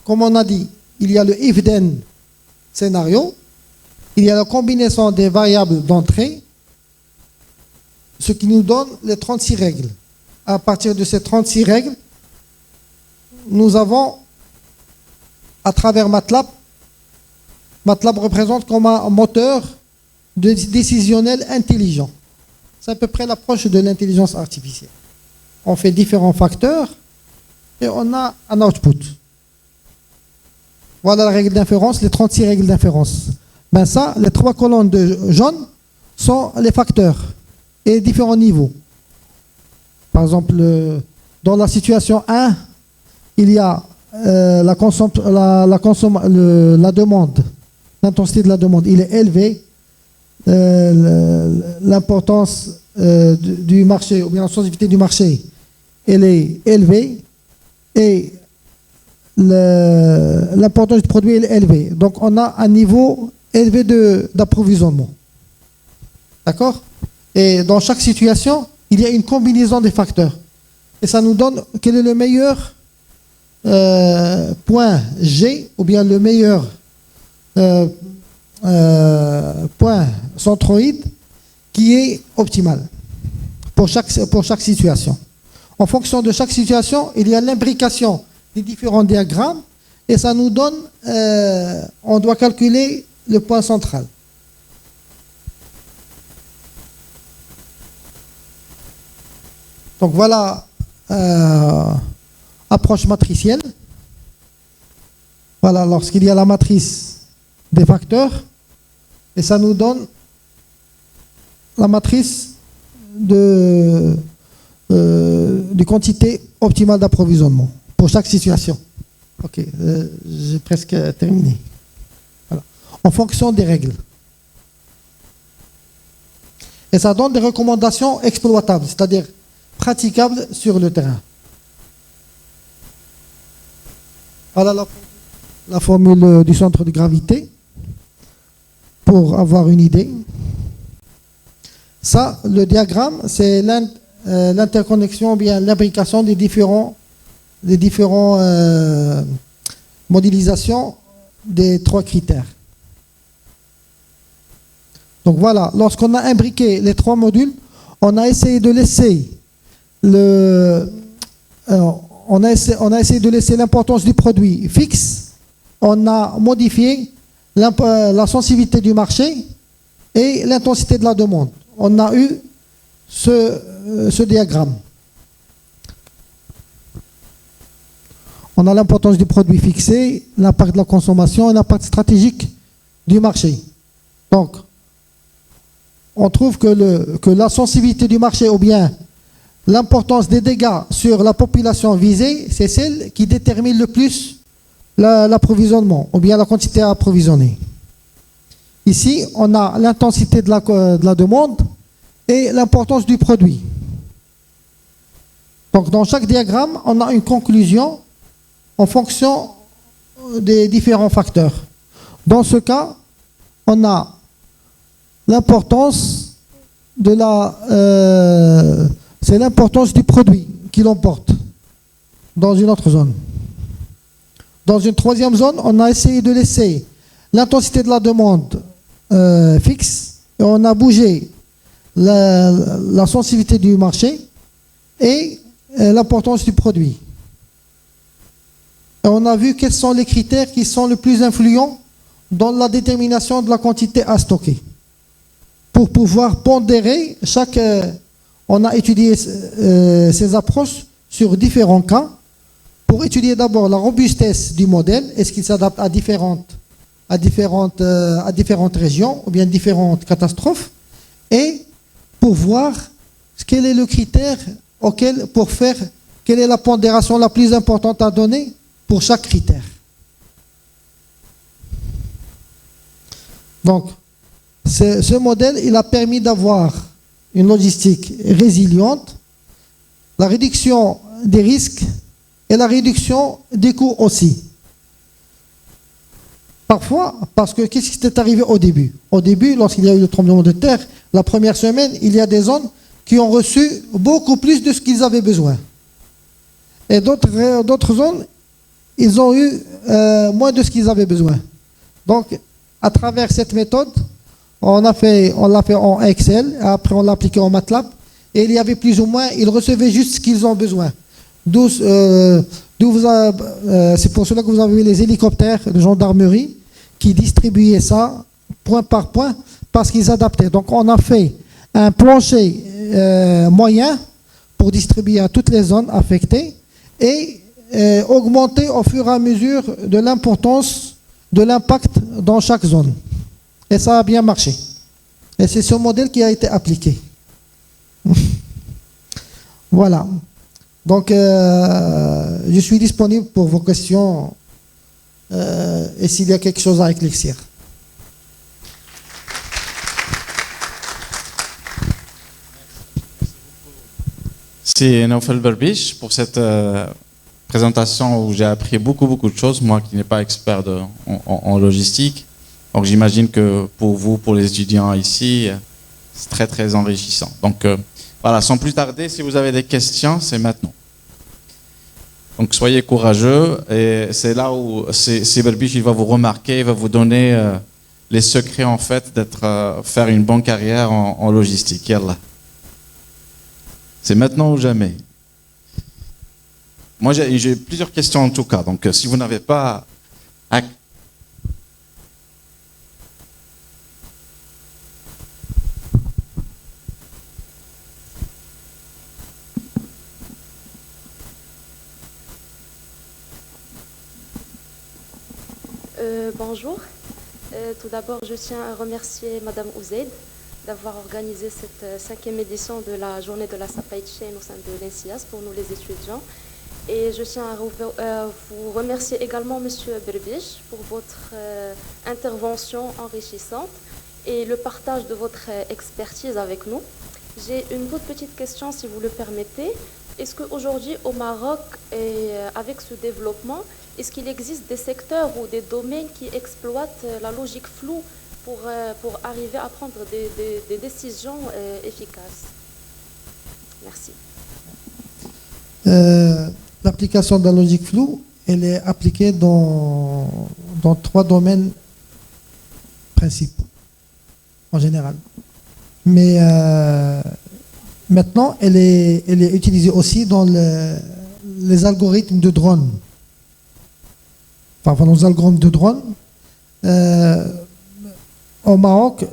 comme on a dit, il y a le if-then scénario, il y a la combinaison des variables d'entrée, ce qui nous donne les 36 règles. À partir de ces 36 règles, nous avons, à travers MATLAB représente comme un moteur décisionnel intelligent. C'est à peu près l'approche de l'intelligence artificielle. On fait différents facteurs et on a un output. Voilà la règle d'inférence, les 36 règles d'inférence. Ben ça, les 3 colonnes de jaune sont les facteurs et différents niveaux. Par exemple, dans la situation 1, il y a la demande, l'intensité de la demande, il est élevé. L'importance du marché, ou bien la sensibilité du marché, elle est élevée. Et l'importance du produit est élevée. Donc on a un niveau élevé d'approvisionnement. D'accord? Et dans chaque situation, il y a une combinaison des facteurs. Et ça nous donne quel est le meilleur point G, ou bien le meilleur point centroïde qui est optimal pour chaque situation. En fonction de chaque situation, il y a l'imbrication des différents diagrammes et ça nous donne, on doit calculer le point central. Donc voilà, approche matricielle. Voilà, lorsqu'il y a la matrice des facteurs et ça nous donne la matrice de quantité optimale d'approvisionnement pour chaque situation. Ok, j'ai presque terminé. Voilà. En fonction des règles. Et ça donne des recommandations exploitables, c'est-à-dire praticables sur le terrain. Voilà la formule du centre de gravité pour avoir une idée. Ça, le diagramme, c'est l'interconnexion ou bien l'imbrication des différents modélisations des trois critères. Donc voilà, lorsqu'on a imbriqué les trois modules, on a essayé de laisser l'importance du produit fixe, on a modifié la sensibilité du marché et l'intensité de la demande. On a eu ce diagramme. On a l'importance du produit fixé, l'impact de la consommation et l'impact stratégique du marché. Donc, on trouve que la sensibilité du marché ou bien l'importance des dégâts sur la population visée, c'est celle qui détermine le plus l'approvisionnement ou bien la quantité à approvisionner. Ici, on a l'intensité de la demande et l'importance du produit. Donc, dans chaque diagramme, on a une conclusion en fonction des différents facteurs. Dans ce cas, on a l'importance c'est l'importance du produit qui l'emporte dans une autre zone. Dans une troisième zone, on a essayé de laisser l'intensité de la demande fixe et on a bougé la sensibilité du marché et l'importance du produit. Et on a vu quels sont les critères qui sont les plus influents dans la détermination de la quantité à stocker. Pour pouvoir pondérer on a étudié ces approches sur différents cas pour étudier d'abord la robustesse du modèle, est-ce qu'il s'adapte à différentes régions ou bien différentes catastrophes, et pour voir quel est le critère quelle est la pondération la plus importante à donner pour chaque critère. Donc, ce modèle, il a permis d'avoir une logistique résiliente, la réduction des risques et la réduction des coûts aussi. Parfois, parce que qu'est-ce qui s'est arrivé au début? Au début, lorsqu'il y a eu le tremblement de terre, la première semaine, il y a des zones qui ont reçu beaucoup plus de ce qu'ils avaient besoin. Et d'autres zones, ils ont eu moins de ce qu'ils avaient besoin. Donc, à travers cette méthode, on l'a fait en Excel, après on l'a appliqué en MATLAB, et il y avait plus ou moins, ils recevaient juste ce qu'ils ont besoin. C'est pour cela que vous avez vu les hélicoptères de gendarmerie qui distribuaient ça point par point parce qu'ils adaptaient. Donc on a fait un plancher moyen pour distribuer à toutes les zones affectées et augmenter au fur et à mesure de l'importance de l'impact dans chaque zone. Et ça a bien marché. Et c'est ce modèle qui a été appliqué. Voilà. Donc, je suis disponible pour vos questions et s'il y a quelque chose à éclaircir. C'est Naoufal Berbiche pour cette présentation où j'ai appris beaucoup de choses, moi qui n'ai pas expert en logistique. Donc j'imagine que pour vous, pour les étudiants ici, c'est très enrichissant. Donc voilà, sans plus tarder, si vous avez des questions, c'est maintenant. Donc soyez courageux et c'est là où c'est Berbiche, il va vous remarquer, il va vous donner les secrets en fait faire une bonne carrière en logistique. Yallah. C'est maintenant ou jamais. Moi j'ai plusieurs questions en tout cas, donc si vous n'avez pas... Bonjour. Tout d'abord, je tiens à remercier Madame Ouzaid d'avoir organisé cette 5e édition de la journée de la supply chain au sein de l'INSIAS pour nous les étudiants. Et je tiens à vous remercier également Monsieur Berbiche pour votre intervention enrichissante et le partage de votre expertise avec nous. J'ai une toute petite question si vous le permettez. Est-ce qu'aujourd'hui au Maroc, et avec ce développement, est-ce qu'il existe des secteurs ou des domaines qui exploitent la logique floue pour arriver à prendre des décisions efficaces? Merci. L'application de la logique floue, elle est appliquée dans 3 domaines principaux, en général. Mais maintenant, elle est utilisée aussi dans les algorithmes de drone. Enfin, dans les algorithmes de drone, au Maroc,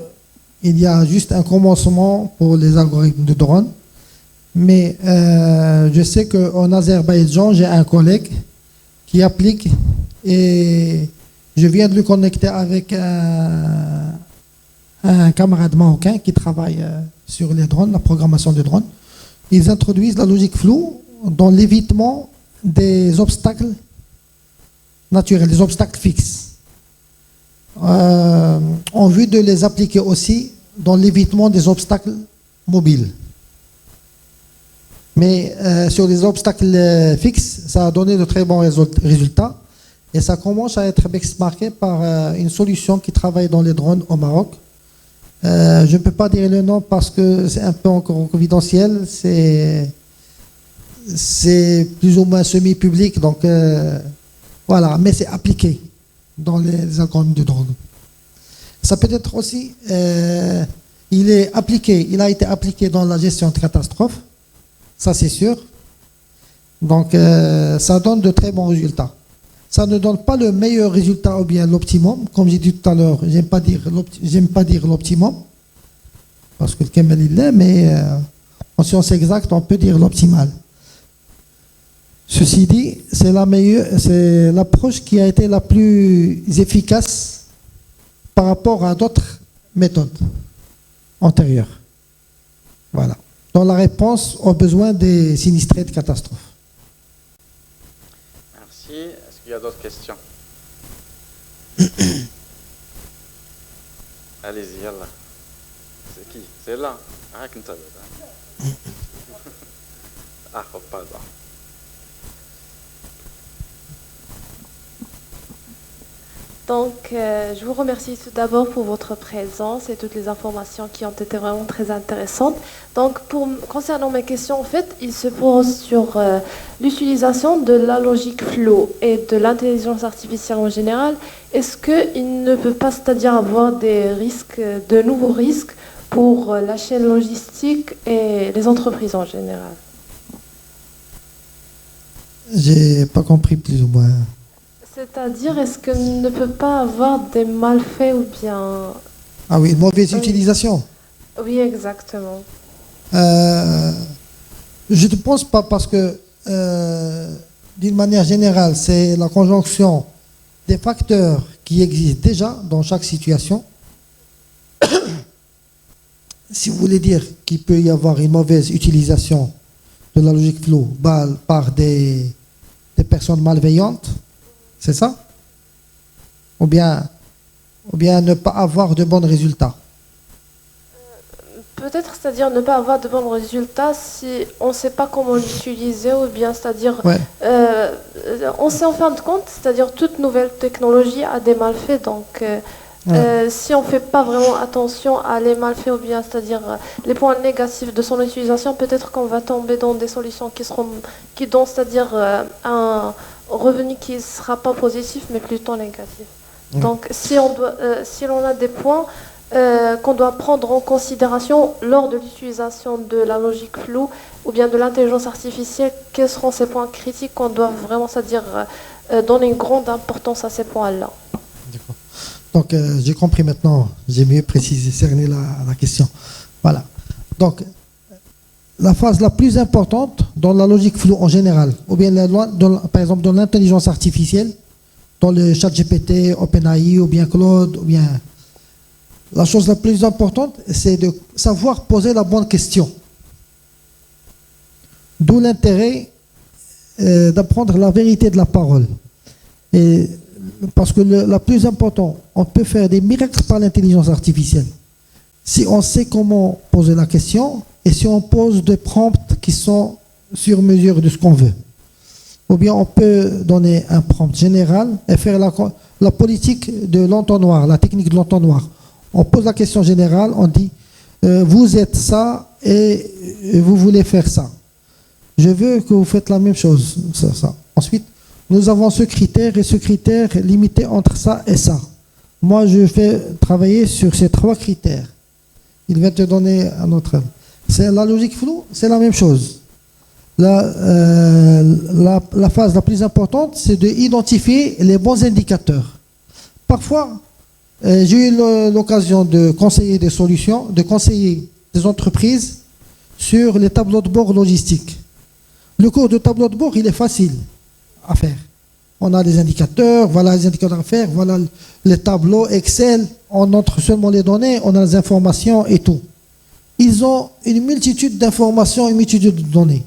il y a juste un commencement pour les algorithmes de drone. Mais je sais qu'en Azerbaïdjan, j'ai un collègue qui applique et je viens de le connecter avec un camarade marocain qui travaille sur les drones, la programmation des drones. Ils introduisent la logique floue dans l'évitement des obstacles naturels, des obstacles fixes, en vue de les appliquer aussi dans l'évitement des obstacles mobiles. Mais sur les obstacles fixes, ça a donné de très bons résultats et ça commence à être benchmarké par une solution qui travaille dans les drones au Maroc. Je ne peux pas dire le nom parce que c'est un peu encore confidentiel, c'est plus ou moins semi-public, donc voilà, mais c'est appliqué dans les algorithmes de drones. Ça peut être aussi, il a été appliqué dans la gestion de catastrophes. Ça, c'est sûr. Donc, ça donne de très bons résultats. Ça ne donne pas le meilleur résultat ou bien l'optimum. Comme j'ai dit tout à l'heure, j'aime pas dire l'optimum, parce que le Kemal, il l'est, mais en sciences exactes, on peut dire l'optimal. Ceci dit, c'est l'approche qui a été la plus efficace par rapport à d'autres méthodes antérieures. Voilà. Dans la réponse aux besoins des sinistrés de catastrophes. Merci. Est-ce qu'il y a d'autres questions? Allez-y, yallah. C'est qui? C'est là. Ah, pardon. Donc, je vous remercie tout d'abord pour votre présence et toutes les informations qui ont été vraiment très intéressantes. Donc, concernant mes questions, en fait, ils se posent sur l'utilisation de la logique floue et de l'intelligence artificielle en général. Est-ce qu'il ne peut pas, c'est-à-dire avoir des risques, de nouveaux risques pour la chaîne logistique et les entreprises en général? J'ai pas compris plus ou moins. C'est-à-dire, est-ce qu'il ne peut pas avoir des malfaits ou bien... Ah oui, une mauvaise utilisation. Oui, exactement. Je ne pense pas parce que, d'une manière générale, c'est la conjonction des facteurs qui existent déjà dans chaque situation. Si vous voulez dire qu'il peut y avoir une mauvaise utilisation de la logique floue par des personnes malveillantes, c'est ça? Ou bien ne pas avoir de bons résultats? Peut-être, c'est-à-dire ne pas avoir de bons résultats si on ne sait pas comment l'utiliser, ou bien, c'est-à-dire, on sait en fin de compte, c'est-à-dire toute nouvelle technologie a des malfaits, donc si on ne fait pas vraiment attention à les malfaits, ou bien, c'est-à-dire les points négatifs de son utilisation, peut-être qu'on va tomber dans des solutions qui donnent, c'est-à-dire un revenu qui ne sera pas positif, mais plutôt négatif. Donc, si l'on a des points qu'on doit prendre en considération lors de l'utilisation de la logique floue ou bien de l'intelligence artificielle, quels seront ces points critiques qu'on doit vraiment, c'est-à-dire donner une grande importance à ces points-là? D'accord. Donc, j'ai compris maintenant, j'ai mieux précisé, cerné la question. Voilà. Donc, la phase la plus importante dans la logique floue en général, ou bien par exemple dans l'intelligence artificielle, dans le chat GPT, OpenAI ou bien Claude, ou bien... La chose la plus importante, c'est de savoir poser la bonne question. D'où l'intérêt d'apprendre la vérité de la parole. Et parce que la plus importante, on peut faire des miracles par l'intelligence artificielle. Si on sait comment poser la question et si on pose des prompts qui sont sur mesure de ce qu'on veut. Ou bien on peut donner un prompt général et faire la politique de l'entonnoir, la technique de l'entonnoir. On pose la question générale, on dit vous êtes ça et vous voulez faire ça. Je veux que vous faites la même chose. Ça. Ensuite, nous avons ce critère et ce critère limité entre ça et ça. Moi, je fais travailler sur ces 3 critères. Il va te donner un autre. C'est la logique flow, c'est la même chose. La phase la plus importante, c'est d'identifier les bons indicateurs. Parfois, j'ai eu l'occasion de conseiller des solutions, de conseiller des entreprises sur les tableaux de bord logistiques. Le cours de tableau de bord, il est facile à faire. On a les indicateurs, voilà les indicateurs à faire, voilà les tableaux Excel, on entre seulement les données, on a les informations et tout. Ils ont une multitude d'informations, une multitude de données.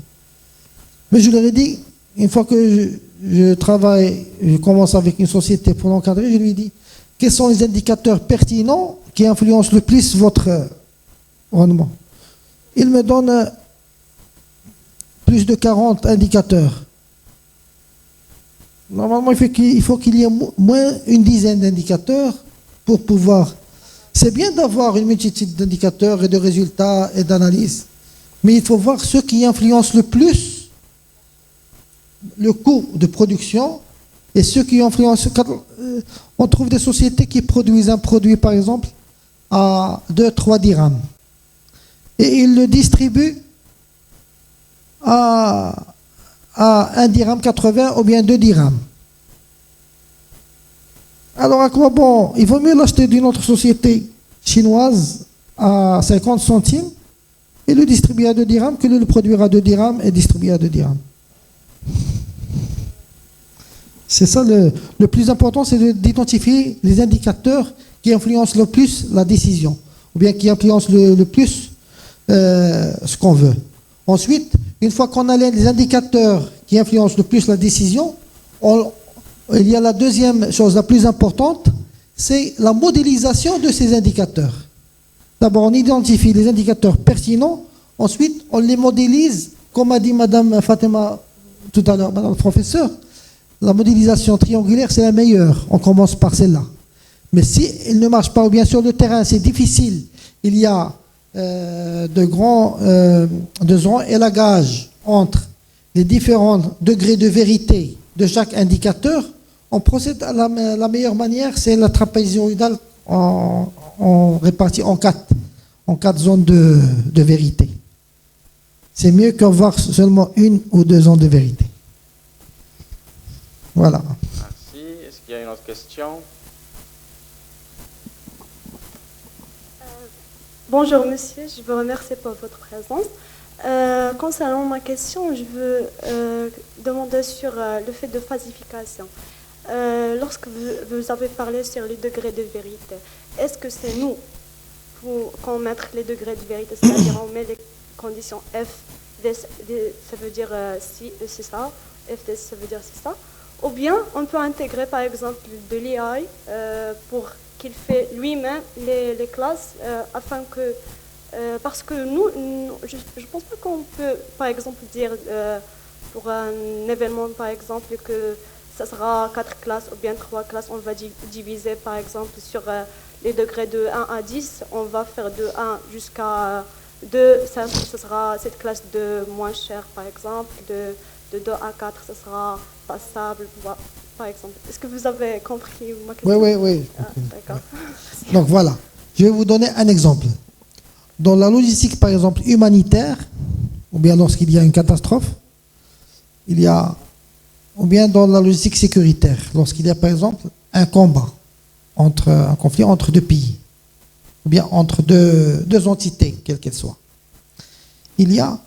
Mais je leur ai dit, une fois que je travaille, je commence avec une société pour l'encadrer, je lui ai dit, quels sont les indicateurs pertinents qui influencent le plus votre rendement? Il me donne plus de 40 indicateurs. Normalement, il faut qu'il y ait moins une dizaine d'indicateurs pour pouvoir... C'est bien d'avoir une multitude d'indicateurs et de résultats et d'analyses, mais il faut voir ceux qui influencent le plus le coût de production et ceux qui influencent... On trouve des sociétés qui produisent un produit, par exemple, à 2-3 dirhams. Et ils le distribuent à 1 dirham 80 ou bien 2 dirhams. Alors à quoi bon? Il vaut mieux l'acheter d'une autre société chinoise à 50 centimes et le distribuer à 2 dirhams que de le produire à 2 dirhams et distribuer à 2 dirhams. C'est ça le plus important, c'est d'identifier les indicateurs qui influencent le plus la décision, ou bien qui influencent le plus ce qu'on veut. Ensuite, une fois qu'on a les indicateurs qui influencent le plus la décision, il y a la deuxième chose la plus importante, c'est la modélisation de ces indicateurs. D'abord, on identifie les indicateurs pertinents, ensuite, on les modélise, comme a dit Madame Fatima tout à l'heure, Madame le professeur, la modélisation triangulaire, c'est la meilleure. On commence par celle-là. Mais si elle ne marche pas, ou bien sur le terrain, c'est difficile, il y a de grands élagages entre les différents degrés de vérité de chaque indicateur, on procède à la meilleure manière, c'est la trapézioïdale en répartie en 4 zones de vérité. C'est mieux qu'avoir seulement 1 ou 2 zones de vérité. Voilà. Merci. Est-ce qu'il y a une autre question? Bonjour monsieur, je vous remercie pour votre présence. Concernant ma question, je veux demander sur le fait de phasification. Lorsque vous avez parlé sur les degrés de vérité, est-ce que c'est nous qu'on met les degrés de vérité, c'est-à-dire on met les conditions F, ça veut dire si, c'est ça, F, ça veut dire c'est ça, ou bien on peut intégrer par exemple de l'AI pour qu'il fait lui-même les classes afin que... parce que nous, je ne pense pas qu'on peut, par exemple, dire pour un événement, par exemple, que ça sera 4 classes ou bien 3 classes. On va diviser, par exemple, sur les degrés de 1 à 10. On va faire de 1 jusqu'à 2. Ça sera cette classe de moins chère, par exemple. De 2 à 4, ça sera passable, par exemple. Est-ce que vous avez compris ma question? Oui. D'accord. Donc voilà, je vais vous donner un exemple. Dans la logistique, par exemple, humanitaire, ou bien lorsqu'il y a une catastrophe, ou bien dans la logistique sécuritaire, lorsqu'il y a, par exemple, un conflit entre 2 pays, ou bien entre deux entités, quelles qu'elles soient. Il y a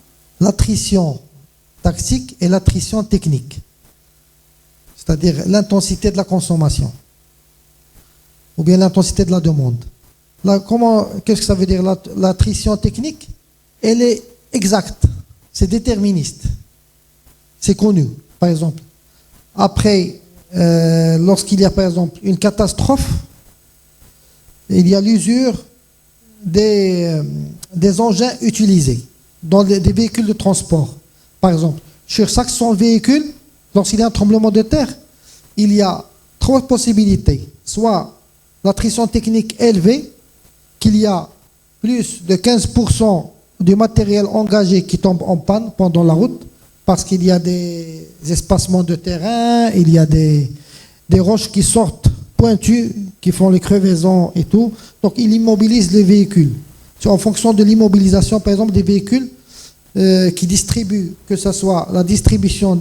l'attrition taxique et l'attrition technique. c'est-à-dire l'intensité de la consommation, ou bien l'intensité de la demande. Là, qu'est-ce que ça veut dire? L'attrition technique, elle est exacte, c'est déterministe, c'est connu. Par exemple, après, lorsqu'il y a par exemple une catastrophe, il y a l'usure des engins utilisés dans des véhicules de transport. Par exemple, sur 500 véhicules, lorsqu'il y a un tremblement de terre, il y a 3 possibilités. Soit l'attrition technique élevée, qu'il y a plus de 15% du matériel engagé qui tombe en panne pendant la route, parce qu'il y a des espacements de terrain, il y a des roches qui sortent pointues, qui font les crevaisons et tout. Donc il immobilise les véhicules. C'est en fonction de l'immobilisation, par exemple, des véhicules qui distribuent, que ce soit la distribution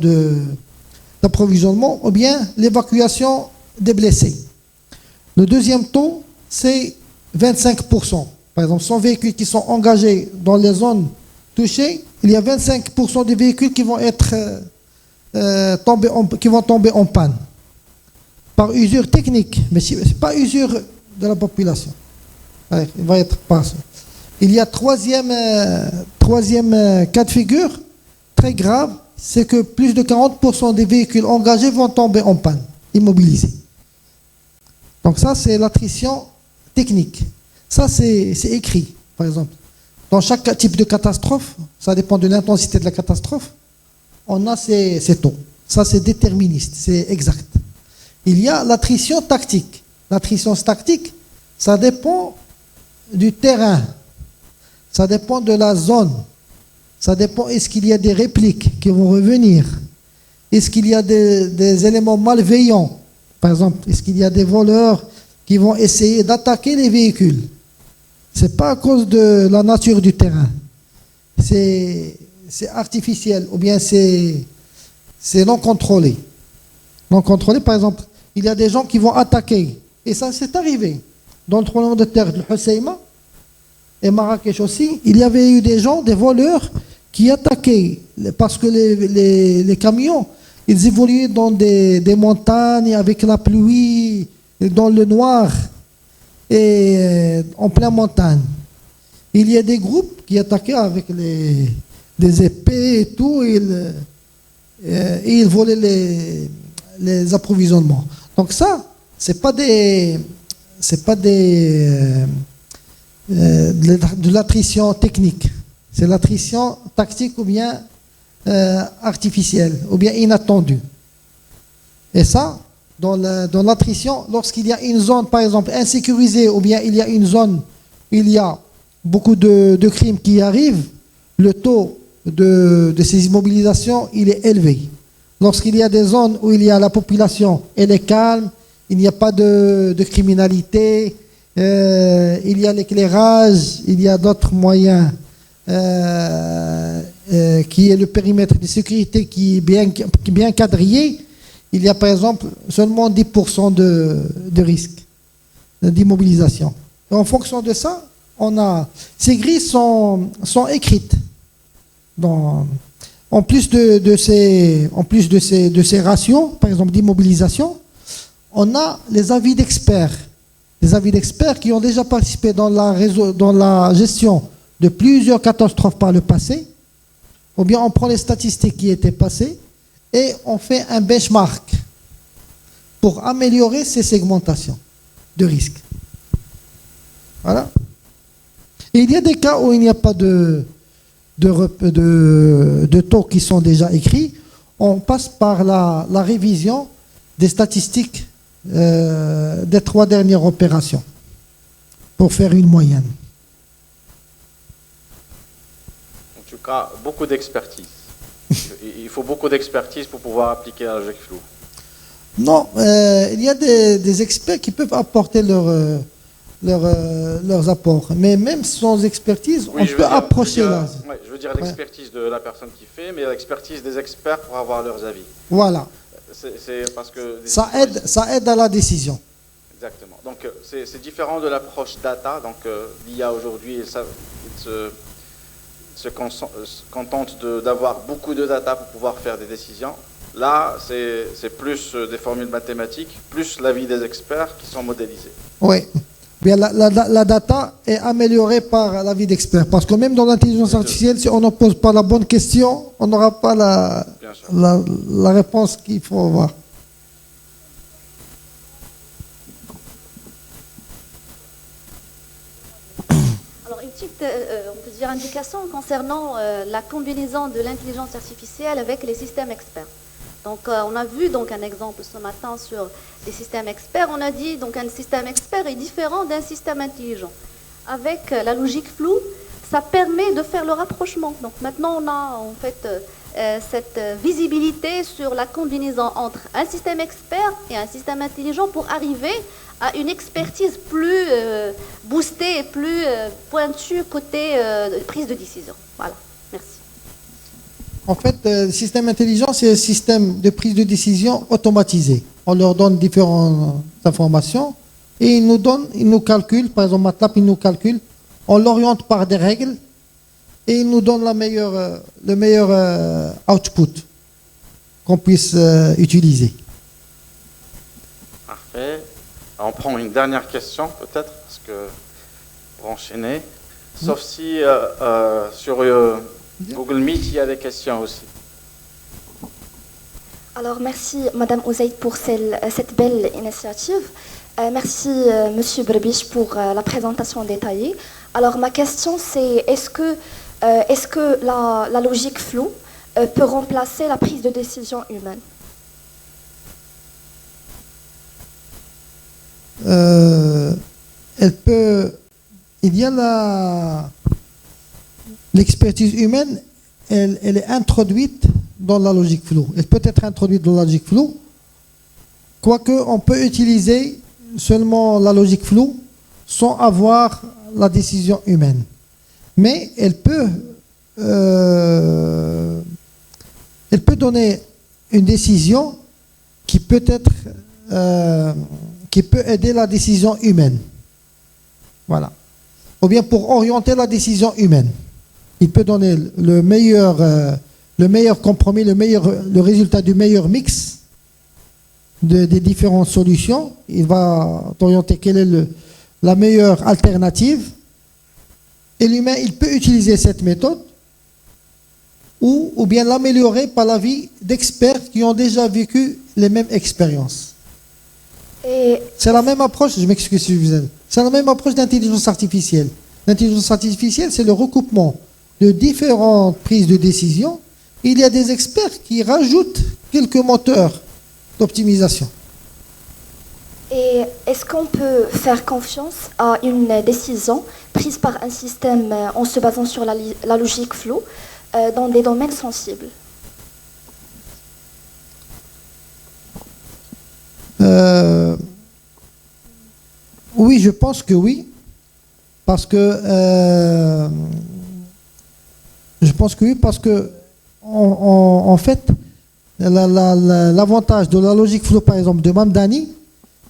d'approvisionnement ou bien l'évacuation des blessés. Le deuxième taux, c'est 25%. Par exemple, 100 véhicules qui sont engagés dans les zones touchées, il y a 25% des véhicules qui vont tomber en panne par usure technique, mais ce n'est pas usure de la population. Il va être pas ça. Il y a troisième cas de figure, très grave, c'est que plus de 40% des véhicules engagés vont tomber en panne, immobilisés. Donc ça, c'est l'attrition technique. Ça, c'est écrit, par exemple. Dans chaque type de catastrophe, ça dépend de l'intensité de la catastrophe, on a ces taux. Ça, c'est déterministe, c'est exact. Il y a l'attrition tactique. L'attrition tactique, ça dépend du terrain, ça dépend de la zone, ça dépend, est-ce qu'il y a des répliques qui vont revenir, est-ce qu'il y a des éléments malveillants, par exemple, est-ce qu'il y a des voleurs qui vont essayer d'attaquer les véhicules. Ce n'est pas à cause de la nature du terrain, c'est artificiel, ou bien c'est non contrôlé. Non contrôlé, par exemple, il y a des gens qui vont attaquer, et ça c'est arrivé. Dans le tremblement de terre de Hoceima et Marrakech aussi, il y avait eu des gens, des voleurs, qui attaquaient, parce que les camions, ils évoluaient dans des montagnes, avec la pluie, dans le noir, et en pleine montagne. Il y a des groupes qui attaquaient avec des épées et tout, et ils volaient les approvisionnements. Donc ça, c'est pas de l'attrition technique, c'est l'attrition tactique ou bien artificielle, ou bien inattendue. Et ça, dans l'attrition, lorsqu'il y a une zone, par exemple, insécurisée, ou bien il y a une zone où il y a beaucoup de crimes qui arrivent, le taux de ces immobilisations, il est élevé. Lorsqu'il y a des zones où il y a la population, elle est calme, il n'y a pas de criminalité, il y a l'éclairage, il y a d'autres moyens, qui est le périmètre de sécurité qui est bien quadrillé. Il y a par exemple seulement 10% de risque d'immobilisation. En fonction de ça, ces grilles sont écrites. En plus de ces ratios, par exemple d'immobilisation, on a les avis d'experts. Les avis d'experts qui ont déjà participé dans la gestion de plusieurs catastrophes par le passé, ou bien on prend les statistiques qui étaient passées et on fait un benchmark pour améliorer ces segmentations de risques. Voilà. Et il y a des cas où il n'y a pas de taux qui sont déjà écrits. On passe par la révision des statistiques des 3 dernières opérations pour faire une moyenne. En tout cas, beaucoup d'expertise. Il faut beaucoup d'expertise pour pouvoir appliquer la GECFLOO. Non, il y a des experts qui peuvent apporter leurs apports. Mais même sans expertise, on peut approcher là. Je veux dire l'expertise de la personne qui fait, mais l'expertise des experts pour avoir leurs avis. Voilà. C'est parce que ça aide à la décision. Exactement. Donc c'est différent de l'approche data. Donc l'IA aujourd'hui, il se contente d'avoir beaucoup de data pour pouvoir faire des décisions. Là, c'est plus des formules mathématiques, plus l'avis des experts qui sont modélisés. Oui. Bien, la data est améliorée par l'avis d'experts. Parce que même dans l'intelligence artificielle, si on ne pose pas la bonne question, on n'aura pas la réponse qu'il faut avoir. Alors, une petite on peut dire indication concernant la combinaison de l'intelligence artificielle avec les systèmes experts. Donc, on a vu donc un exemple ce matin sur les systèmes experts. On a dit donc un système expert est différent d'un système intelligent. Avec la logique floue, ça permet de faire le rapprochement. Donc maintenant, on a en fait cette visibilité sur la combinaison entre un système expert et un système intelligent pour arriver à une expertise plus boostée et plus pointue côté prise de décision. Voilà, merci. En fait, le système intelligent, c'est un système de prise de décision automatisé. On leur donne différentes informations et ils nous calculent, par exemple MATLAB, ils nous calculent, on l'oriente par des règles et ils nous donnent le meilleur output qu'on puisse utiliser. Parfait. On prend une dernière question peut-être, parce que pour enchaîner, sauf si sur Google Meet, il y a des questions aussi. Alors, merci Madame Ouzaïd pour cette belle initiative. Merci Monsieur Berbiche pour la présentation détaillée. Alors, ma question c'est, est-ce que la logique floue peut remplacer la prise de décision humaine? Elle peut... Il y a l'expertise humaine, elle est introduite dans la logique floue. Elle peut être introduite dans la logique floue, quoique on peut utiliser seulement la logique floue sans avoir la décision humaine. Mais elle peut donner une décision qui peut aider la décision humaine. Voilà. Ou bien pour orienter la décision humaine. Il peut donner le meilleur compromis, le résultat du meilleur mix des différentes solutions. Il va orienter quelle est la meilleure alternative. Et l'humain, il peut utiliser cette méthode ou bien l'améliorer par l'avis d'experts qui ont déjà vécu les mêmes expériences. C'est la même approche, je m'excuse, c'est la même approche d'intelligence artificielle. L'intelligence artificielle, c'est le recoupement de différentes prises de décision. Il y a des experts qui rajoutent quelques moteurs d'optimisation. Et est-ce qu'on peut faire confiance à une décision prise par un système en se basant sur la logique floue dans des domaines sensibles? Oui, je pense que oui. Parce que en fait, l'avantage de la logique floue, par exemple, de Mamdani,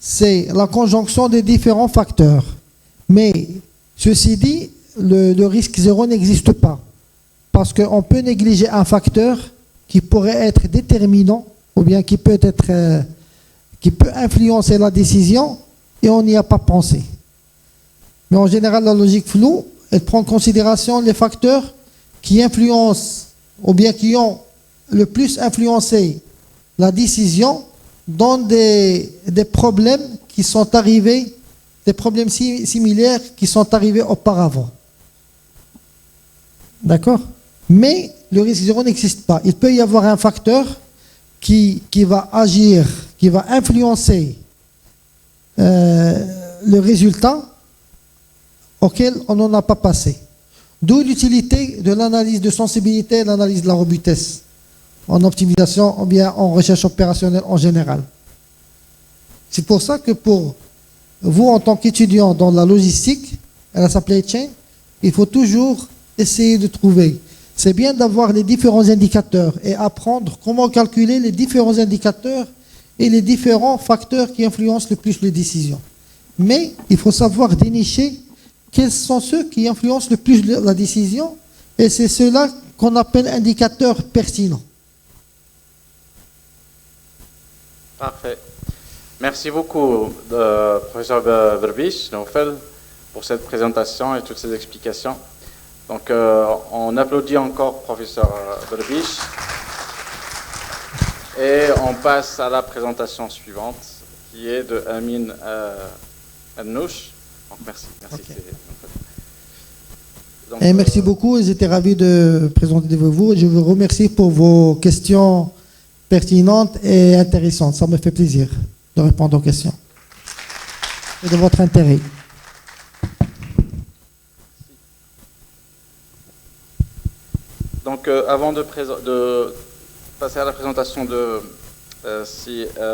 c'est la conjonction des différents facteurs. Mais, ceci dit, le risque zéro n'existe pas. Parce qu'on peut négliger un facteur qui pourrait être déterminant, ou bien qui peut influencer la décision, et on n'y a pas pensé. Mais en général, la logique floue, elle prend en considération les facteurs qui influencent, ou bien qui ont le plus influencé la décision dans des problèmes qui sont arrivés, des problèmes similaires qui sont arrivés auparavant. D'accord? Mais le risque zéro n'existe pas. Il peut y avoir un facteur qui va agir, qui va influencer le résultat auquel on n'en a pas passé. D'où l'utilité de l'analyse de sensibilité et l'analyse de la robustesse en optimisation ou bien en recherche opérationnelle en général. C'est pour ça que pour vous, en tant qu'étudiant dans la logistique et la supply chain, il faut toujours essayer de trouver. C'est bien d'avoir les différents indicateurs et apprendre comment calculer les différents indicateurs et les différents facteurs qui influencent le plus les décisions. Mais il faut savoir dénicher quels sont ceux qui influencent le plus la décision, et c'est ceux-là qu'on appelle indicateurs pertinents. Parfait. Merci beaucoup, professeur Berbiche, Naufel, pour cette présentation et toutes ces explications. Donc, on applaudit encore professeur Berbiche. Et on passe à la présentation suivante, qui est de Amin Ennouch. Donc, merci. Okay. Donc, merci beaucoup. J'étais ravi de présenter devant vous. Je vous remercie pour vos questions pertinentes et intéressantes. Ça me fait plaisir de répondre aux questions et de votre intérêt. Donc, avant de passer à la présentation de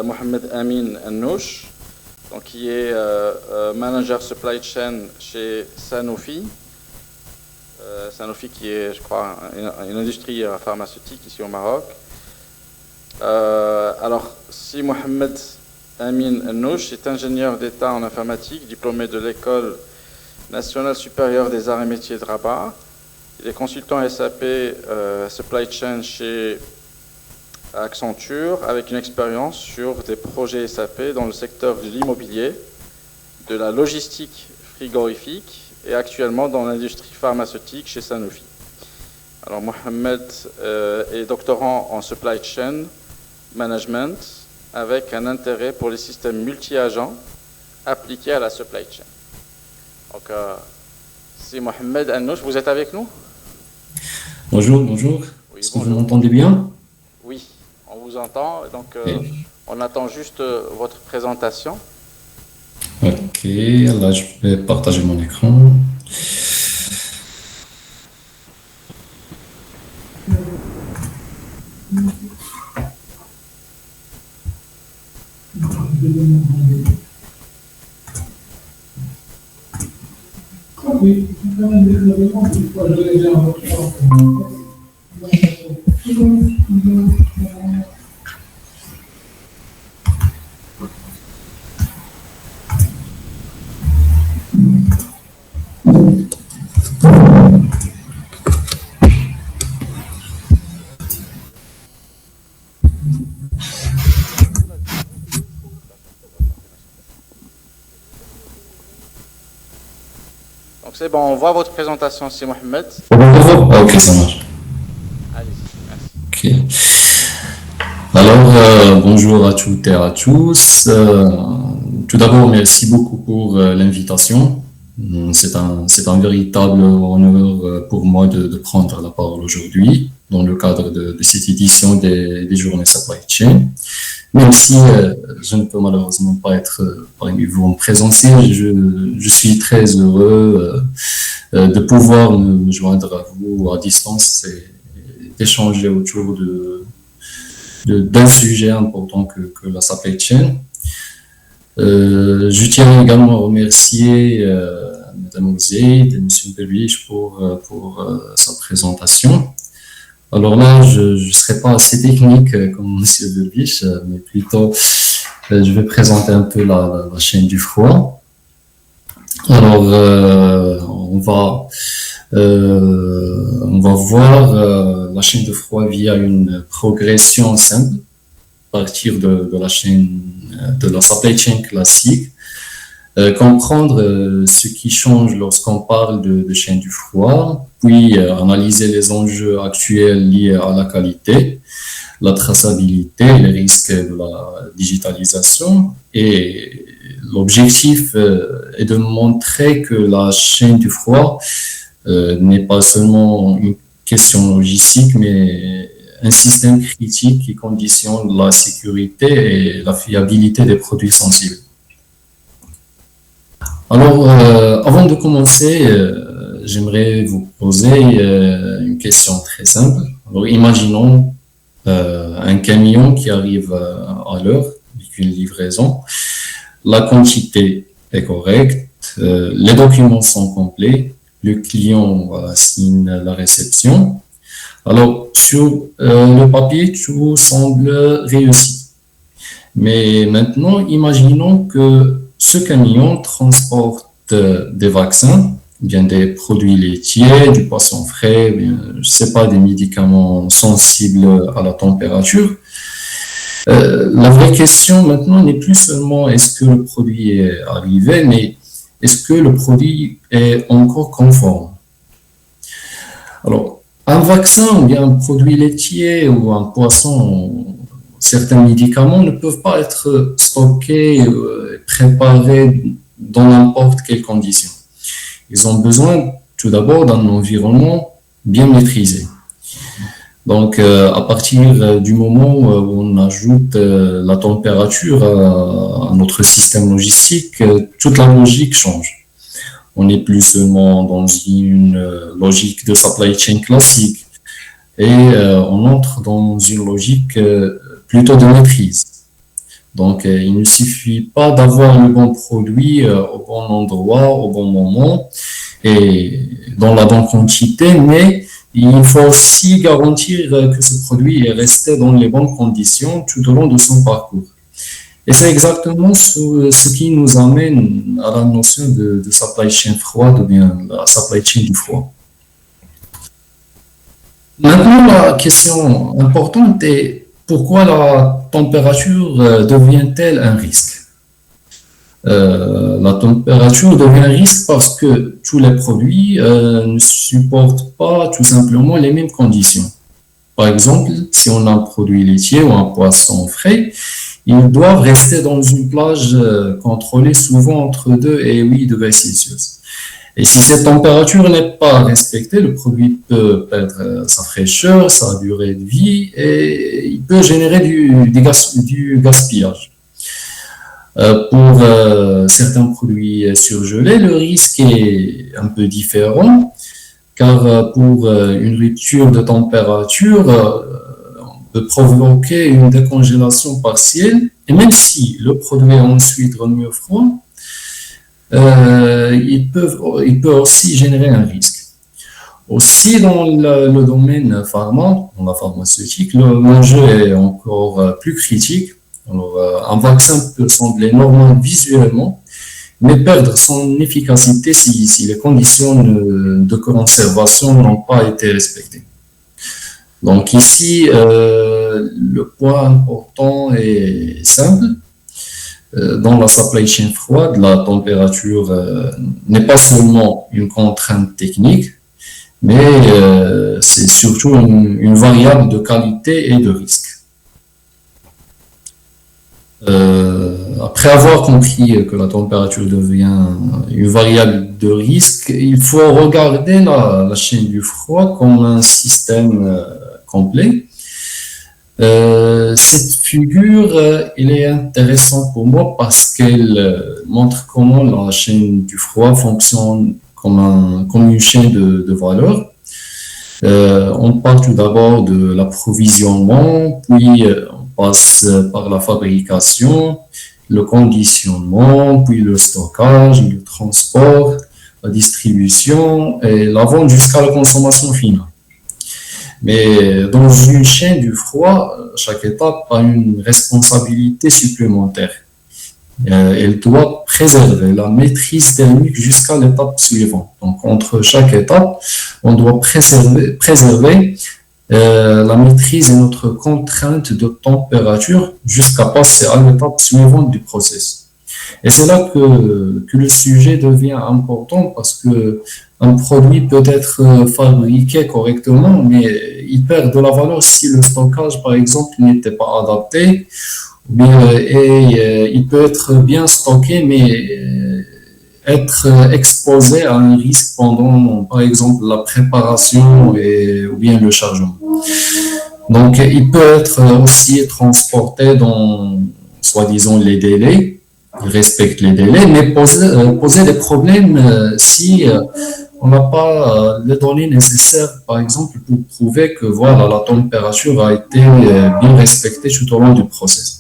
Mohamed Amin Ennouch, donc, qui est manager supply chain chez Sanofi. Sanofi qui est, je crois, une industrie pharmaceutique ici au Maroc. Alors, si Mohamed Amin Ennouch est ingénieur d'État en informatique, diplômé de l'École nationale supérieure des arts et métiers de Rabat. Il est consultant SAP Supply Chain chez Accenture, avec une expérience sur des projets SAP dans le secteur de l'immobilier, de la logistique frigorifique et actuellement dans l'industrie pharmaceutique chez Sanofi. Alors Mohamed est doctorant en Supply Chain Management avec un intérêt pour les systèmes multi-agents appliqués à la supply chain. Donc, c'est Mohamed Ennouch, vous êtes avec nous? Bonjour. Oui, est-ce que vous m'entendez bien? Oui, on vous entend. Donc, on attend juste votre présentation. Ok, là, je vais partager mon écran. Donc c'est bon, on voit votre présentation, c'est Mohamed. Ok, ça marche. Allez-y, merci. Ok. Alors, bonjour à toutes et à tous. Tout d'abord, merci beaucoup pour l'invitation. C'est un véritable honneur pour moi de prendre la parole aujourd'hui dans le cadre de cette édition des Journées Supply Chain. Même si je ne peux malheureusement pas être parmi vous en présentiel, je suis très heureux de pouvoir me joindre à vous à distance et d'échanger autour d'un sujet important que la supply chain. Je tiens également à remercier Mme Ozeid et M. Berbiche pour sa présentation. Alors là, je ne serai pas assez technique comme M. Berbiche, mais plutôt je vais présenter un peu la chaîne du froid. Alors, on va voir la chaîne de froid via une progression simple, à partir de la chaîne de la supply chain classique, comprendre ce qui change lorsqu'on parle de chaîne du froid, puis analyser les enjeux actuels liés à la qualité, la traçabilité, les risques de la digitalisation. Et l'objectif est de montrer que la chaîne du froid n'est pas seulement une question logistique, mais un système critique qui conditionne la sécurité et la fiabilité des produits sensibles. Alors, avant de commencer, j'aimerais vous poser une question très simple. Alors, imaginons un camion qui arrive à l'heure avec une livraison. La quantité est correcte, les documents sont complets, le client signe la réception. Alors, sur le papier, tout semble réussi. Mais maintenant, imaginons que ce camion transporte des vaccins, bien des produits laitiers, du poisson frais, bien, je sais pas, des médicaments sensibles à la température. La vraie question maintenant n'est plus seulement est-ce que le produit est arrivé, mais est-ce que le produit est encore conforme? Alors, un vaccin ou bien un produit laitier ou un poisson, certains médicaments ne peuvent pas être stockés, préparés dans n'importe quelle condition. Ils ont besoin tout d'abord d'un environnement bien maîtrisé. Donc, à partir du moment où on ajoute la température à notre système logistique, toute la logique change. On n'est plus seulement dans une logique de supply chain classique et on entre dans une logique plutôt de maîtrise. Donc, il ne suffit pas d'avoir le bon produit au bon endroit, au bon moment et dans la bonne quantité, mais il faut aussi garantir que ce produit est resté dans les bonnes conditions tout au long de son parcours. Et c'est exactement ce qui nous amène à la notion de supply chain froide ou bien la supply chain du froid. Maintenant, la question importante est pourquoi la température devient-elle un risque? La température devient un risque parce que tous les produits ne supportent pas tout simplement les mêmes conditions. Par exemple, si on a un produit laitier ou un poisson frais, ils doivent rester dans une plage contrôlée souvent entre 2 et 8 degrés Celsius. Et si cette température n'est pas respectée, le produit peut perdre sa fraîcheur, sa durée de vie et il peut générer du gaspillage. Pour certains produits surgelés, le risque est un peu différent car pour une rupture de température, on peut provoquer une décongélation partielle et même si le produit est ensuite remis au froid, il peut aussi générer un risque. Aussi, dans le domaine pharma, dans la pharmaceutique, l'enjeu est encore plus critique. Alors, un vaccin peut sembler normal visuellement, mais perdre son efficacité si les conditions de conservation n'ont pas été respectées. Donc ici, le point important est simple. Dans la supply chain froide, la température n'est pas seulement une contrainte technique, mais c'est surtout une variable de qualité et de risque. Après avoir compris que la température devient une variable de risque, il faut regarder la chaîne du froid comme un système complet. Cette figure, elle est intéressante pour moi parce qu'elle montre comment la chaîne du froid fonctionne comme une chaîne de valeur. On part tout d'abord de l'approvisionnement, puis on passe par la fabrication, le conditionnement, puis le stockage, le transport, la distribution et la vente jusqu'à la consommation finale. Mais dans une chaîne du froid, chaque étape a une responsabilité supplémentaire. Elle doit préserver la maîtrise thermique jusqu'à l'étape suivante. Donc, entre chaque étape, on doit préserver la maîtrise et notre contrainte de température jusqu'à passer à l'étape suivante du processus. Et c'est là que le sujet devient important parce que un produit peut être fabriqué correctement, mais il perd de la valeur si le stockage, par exemple, n'était pas adapté. Et il peut être bien stocké, mais être exposé à un risque pendant, par exemple, la préparation ou bien le chargement. Donc, il peut être aussi transporté dans, soi-disant, les délais. Il respecte les délais, mais poser des problèmes si on n'a pas les données nécessaires, par exemple, pour prouver que voilà, la température a été bien respectée tout au long du processus.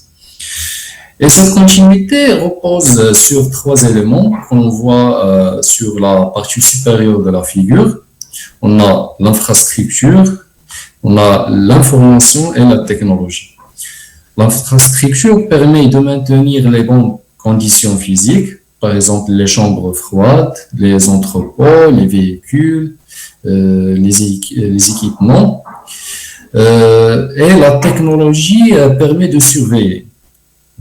Et cette continuité repose sur 3 éléments qu'on voit sur la partie supérieure de la figure. On a l'infrastructure, on a l'information et la technologie. L'infrastructure permet de maintenir les bonnes conditions physiques, par exemple les chambres froides, les entrepôts, les véhicules, les équipements. Et la technologie permet de surveiller.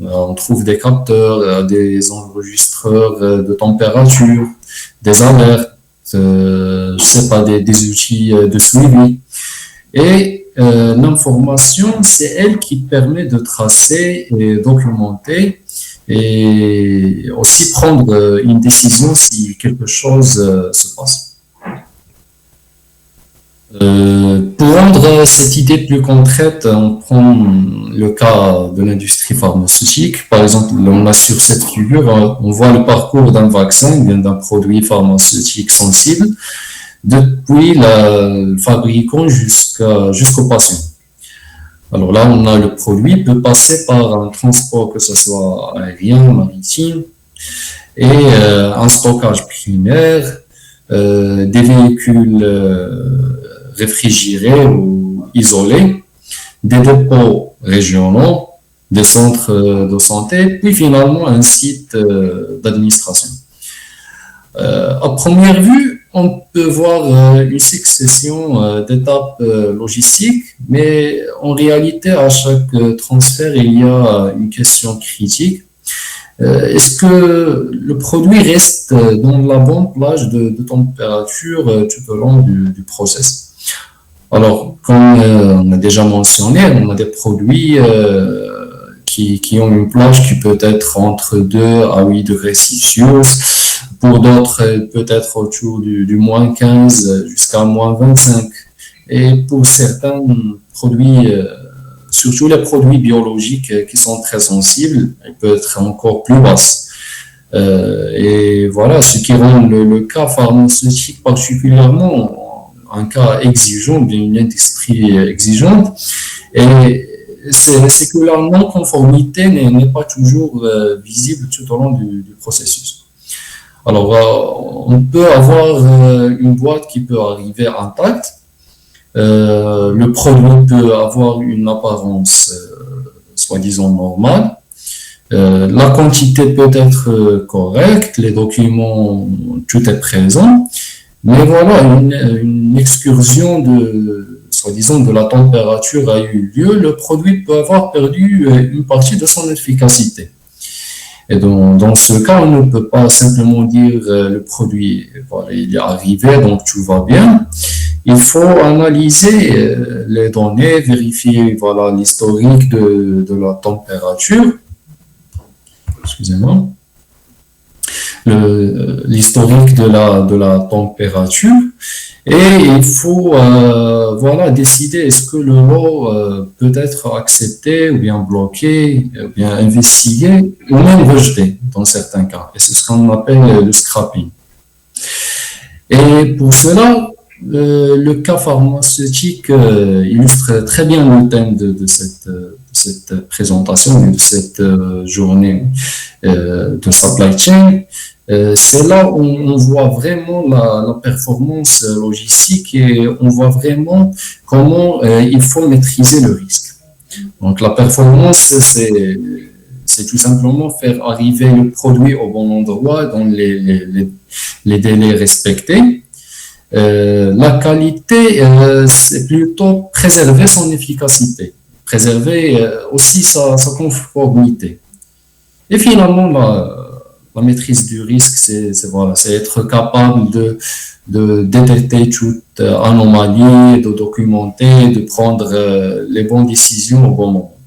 On trouve des capteurs, des enregistreurs de température, des alertes, je sais pas, des outils de suivi. Et l'information, c'est elle qui permet de tracer et documenter et aussi prendre une décision si quelque chose se passe. Pour rendre cette idée plus concrète, on prend le cas de l'industrie pharmaceutique. Par exemple, on a sur cette figure, on voit le parcours d'un vaccin, d'un produit pharmaceutique sensible, depuis le fabricant jusqu'au patient. Alors là, on a le produit peut passer par un transport, que ce soit aérien, maritime, et un stockage primaire, des véhicules réfrigérés ou isolés, des dépôts régionaux, des centres de santé, puis finalement un site d'administration. À première vue, on peut voir une succession d'étapes logistiques, mais en réalité, à chaque transfert, il y a une question critique. Est-ce que le produit reste dans la bonne plage de température tout au long du process? Alors, comme on a déjà mentionné, on a des produits qui ont une plage qui peut être entre 2 à 8 degrés Celsius. Pour d'autres, peut-être autour du moins 15 jusqu'à moins 25. Et pour certains produits, surtout les produits biologiques qui sont très sensibles, ils peuvent être encore plus basses. Et voilà, ce qui rend le cas pharmaceutique particulièrement un cas exigeant, d'une industrie exigeante. Et c'est que la non-conformité n'est pas toujours visible tout au long du processus. Alors, on peut avoir une boîte qui peut arriver intacte. Le produit peut avoir une apparence soi-disant normale. La quantité peut être correcte, les documents, tout est présent. Mais voilà, une excursion soi-disant de la température a eu lieu, le produit peut avoir perdu une partie de son efficacité. Et dans ce cas, on ne peut pas simplement dire le produit, voilà, il est arrivé, donc tout va bien. Il faut analyser les données, vérifier voilà, l'historique de la température. Excusez-moi. L'historique de la température, et il faut voilà, décider est-ce que le lot peut être accepté ou bien bloqué, ou bien investigué ou même rejeté dans certains cas, et c'est ce qu'on appelle le scrapping. Et pour cela, le cas pharmaceutique illustre très bien le thème de cette présentation, de cette journée de supply chain. C'est là où on voit vraiment la performance logistique et on voit vraiment comment il faut maîtriser le risque. Donc la performance, c'est tout simplement faire arriver le produit au bon endroit dans les délais respectés. La qualité, c'est plutôt préserver son efficacité, préserver aussi sa conformité. Et finalement, la maîtrise du risque, c'est être capable de détecter toute anomalie, de documenter, de prendre les bonnes décisions au bon moment.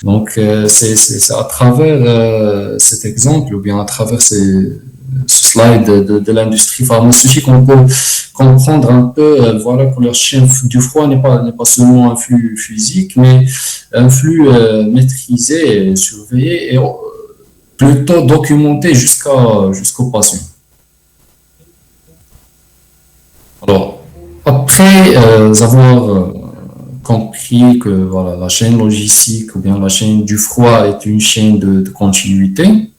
Donc, c'est à travers cet exemple, ou bien à travers ce slide de l'industrie pharmaceutique, on peut comprendre un peu voilà, que leur chaîne du froid n'est pas seulement un flux physique, mais un flux maîtrisé, surveillé et plutôt documenté jusqu'au patient. Alors, après avoir compris que voilà, la chaîne logistique ou bien la chaîne du froid est une chaîne de continuité,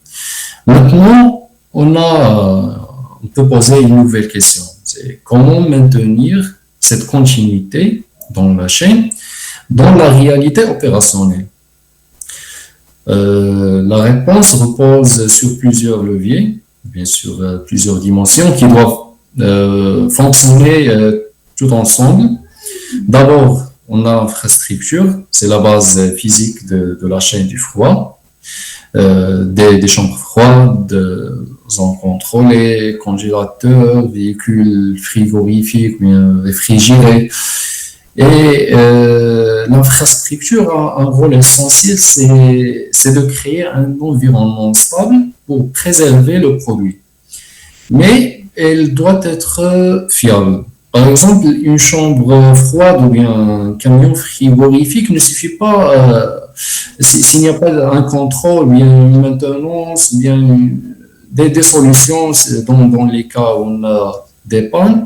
maintenant, on peut poser une nouvelle question. C'est comment maintenir cette continuité dans la chaîne, dans la réalité opérationnelle. La réponse repose sur plusieurs leviers, bien sûr plusieurs dimensions qui doivent fonctionner tout ensemble. D'abord, on a l'infrastructure, c'est la base physique de la chaîne du froid, des chambres froides, zones contrôlées, congélateurs, véhicules frigorifiques, bien réfrigérés. Et l'infrastructure a un rôle essentiel, c'est de créer un environnement stable pour préserver le produit. Mais elle doit être fiable. Par exemple, une chambre froide ou bien un camion frigorifique ne suffit pas s'il n'y a pas un contrôle, ou bien une maintenance, ou bien des solutions dans les cas où on a des pannes.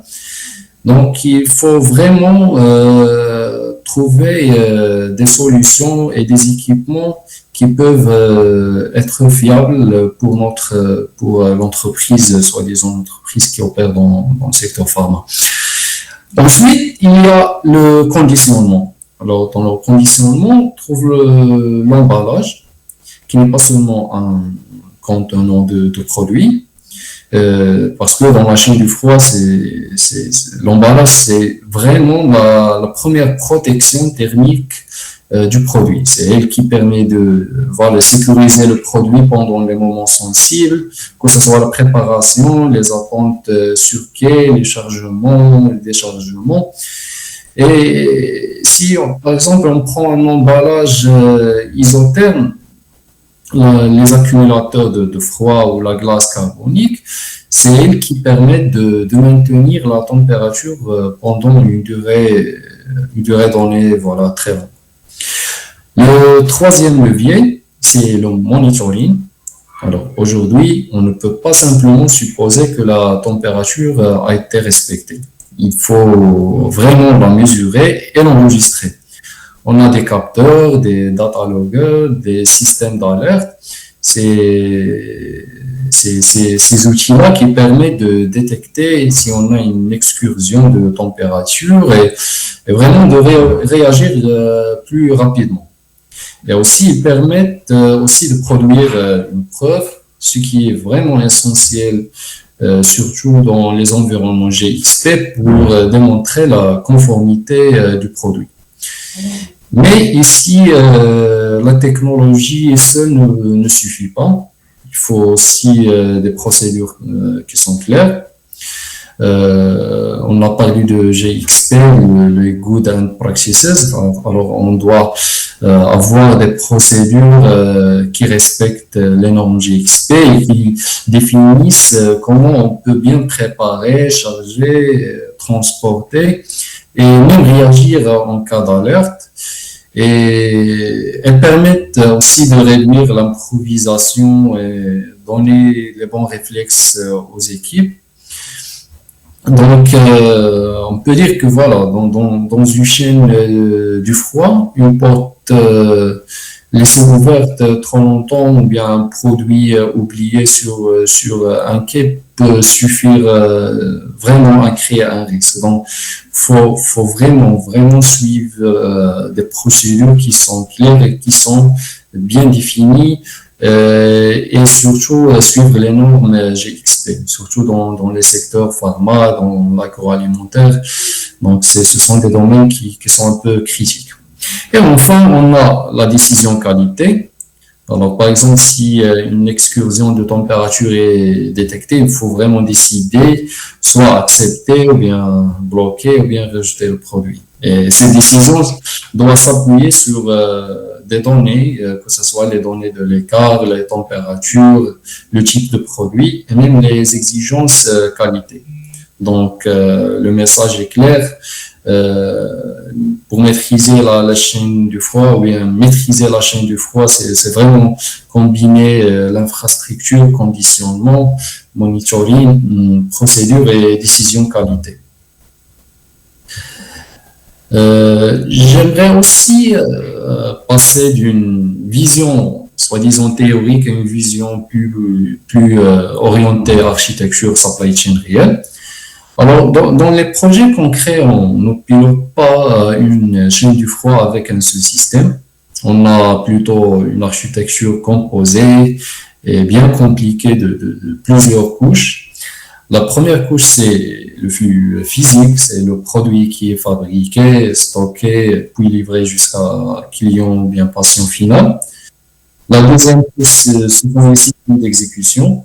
Donc, il faut vraiment trouver des solutions et des équipements qui peuvent être fiables pour l'entreprise, soi-disant entreprise qui opère dans le secteur pharma. Ensuite, il y a le conditionnement. Alors, dans le conditionnement, on trouve l'emballage, qui n'est pas seulement un contenant de produits, parce que dans la chaîne du froid, l'emballage, c'est vraiment la première protection thermique du produit. C'est elle qui permet de sécuriser le produit pendant les moments sensibles, que ce soit la préparation, les attentes sur quai, les chargements, les déchargements. Et si, par exemple, on prend un emballage isotherme, les accumulateurs de froid ou la glace carbonique, c'est elles qui permettent de maintenir la température pendant une durée donnée, très longue. Le troisième levier, c'est le monitoring. Alors, aujourd'hui, on ne peut pas simplement supposer que la température a été respectée. Il faut vraiment la mesurer et l'enregistrer. On a des capteurs, des data loggers, des systèmes d'alerte. C'est ces outils-là qui permettent de détecter si on a une excursion de température et vraiment de réagir plus rapidement. Et aussi, ils permettent aussi de produire une preuve, ce qui est vraiment essentiel, surtout dans les environnements GXP, pour démontrer la conformité du produit. Mais ici, la technologie seule ne suffit pas. Il faut aussi des procédures qui sont claires. On a parlé de GXP, le Good and Practices. Alors, on doit avoir des procédures qui respectent les normes GXP et qui définissent comment on peut bien préparer, charger, transporter et même réagir en cas d'alerte. Et elles permettent aussi de réduire l'improvisation et donner les bons réflexes aux équipes. Donc, on peut dire que dans une chaîne du froid, une porte laissée ouverte trop longtemps ou bien un produit oublié sur un quai peut suffire vraiment à créer un risque. Donc, faut vraiment suivre des procédures qui sont claires et qui sont bien définies et surtout suivre les normes GXP, surtout dans les secteurs pharma, dans l'agroalimentaire. Donc, ce sont des domaines qui sont un peu critiques. Et enfin, on a la décision qualité. Alors, par exemple, si une excursion de température est détectée, il faut vraiment décider, soit accepter, ou bien bloquer, ou bien rejeter le produit. Et ces décisions doivent s'appuyer sur des données, que ce soit les données de l'écart, les températures, le type de produit, et même les exigences qualité. Donc, le message est clair. Pour maîtriser la chaîne du froid ou bien maîtriser la chaîne du froid, c'est vraiment combiner l'infrastructure, conditionnement, monitoring, procédure et décision qualité. J'aimerais aussi passer d'une vision soi-disant théorique à une vision plus orientée architecture supply chain réelle. Alors, dans les projets concrets, on ne pilote pas une chaîne du froid avec un seul système. On a plutôt une architecture composée et bien compliquée de plusieurs couches. La première couche, c'est le flux physique, c'est le produit qui est fabriqué, stocké, puis livré jusqu'à client ou bien patient final. La deuxième, ce sont les systèmes d'exécution.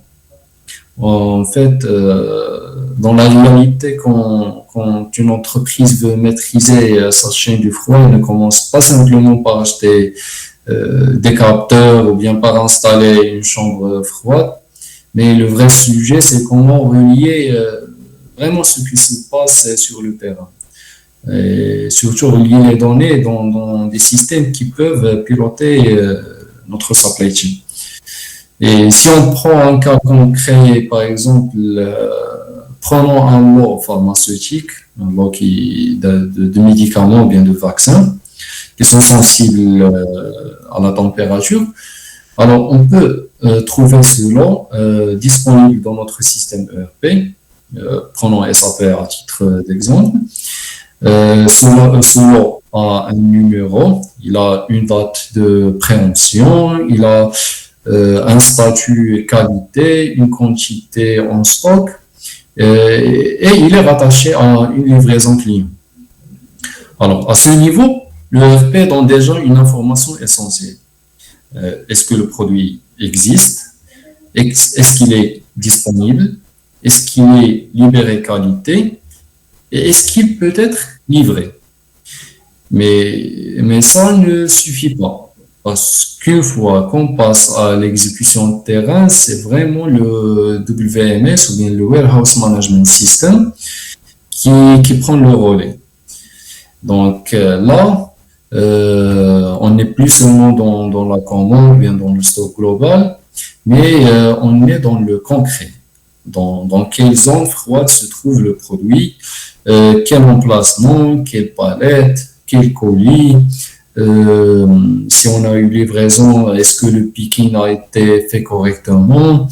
En fait, dans la réalité, quand une entreprise veut maîtriser sa chaîne du froid, elle ne commence pas simplement par acheter des capteurs ou bien par installer une chambre froide, mais le vrai sujet, c'est comment relier vraiment ce qui se passe sur le terrain. Et surtout relier les données dans des systèmes qui peuvent piloter notre supply chain. Et si on prend un cas concret, par exemple, prenons un lot pharmaceutique, un lot de médicaments ou bien de vaccins, qui sont sensibles à la température. Alors, on peut trouver ce lot disponible dans notre système ERP. Prenons SAP à titre d'exemple. Ce lot a un numéro, il a une date de préemption, il a un statut qualité, une quantité en stock, et il est rattaché à une livraison client. Alors, à ce niveau, le ERP donne déjà une information essentielle. Est-ce que le produit existe? Est-ce qu'il est disponible? Est-ce qu'il est libéré qualité? Et est-ce qu'il peut être livré? Mais ça ne suffit pas. Parce qu'une fois qu'on passe à l'exécution de terrain, c'est vraiment le WMS ou bien le Warehouse Management System qui prend le relais. Donc là, on n'est plus seulement dans la commande, bien dans le stock global, mais on est dans le concret. Dans quelle zone froide se trouve le produit, quel emplacement, quelle palette, quel colis, si on a eu livraison, est-ce que le picking a été fait correctement,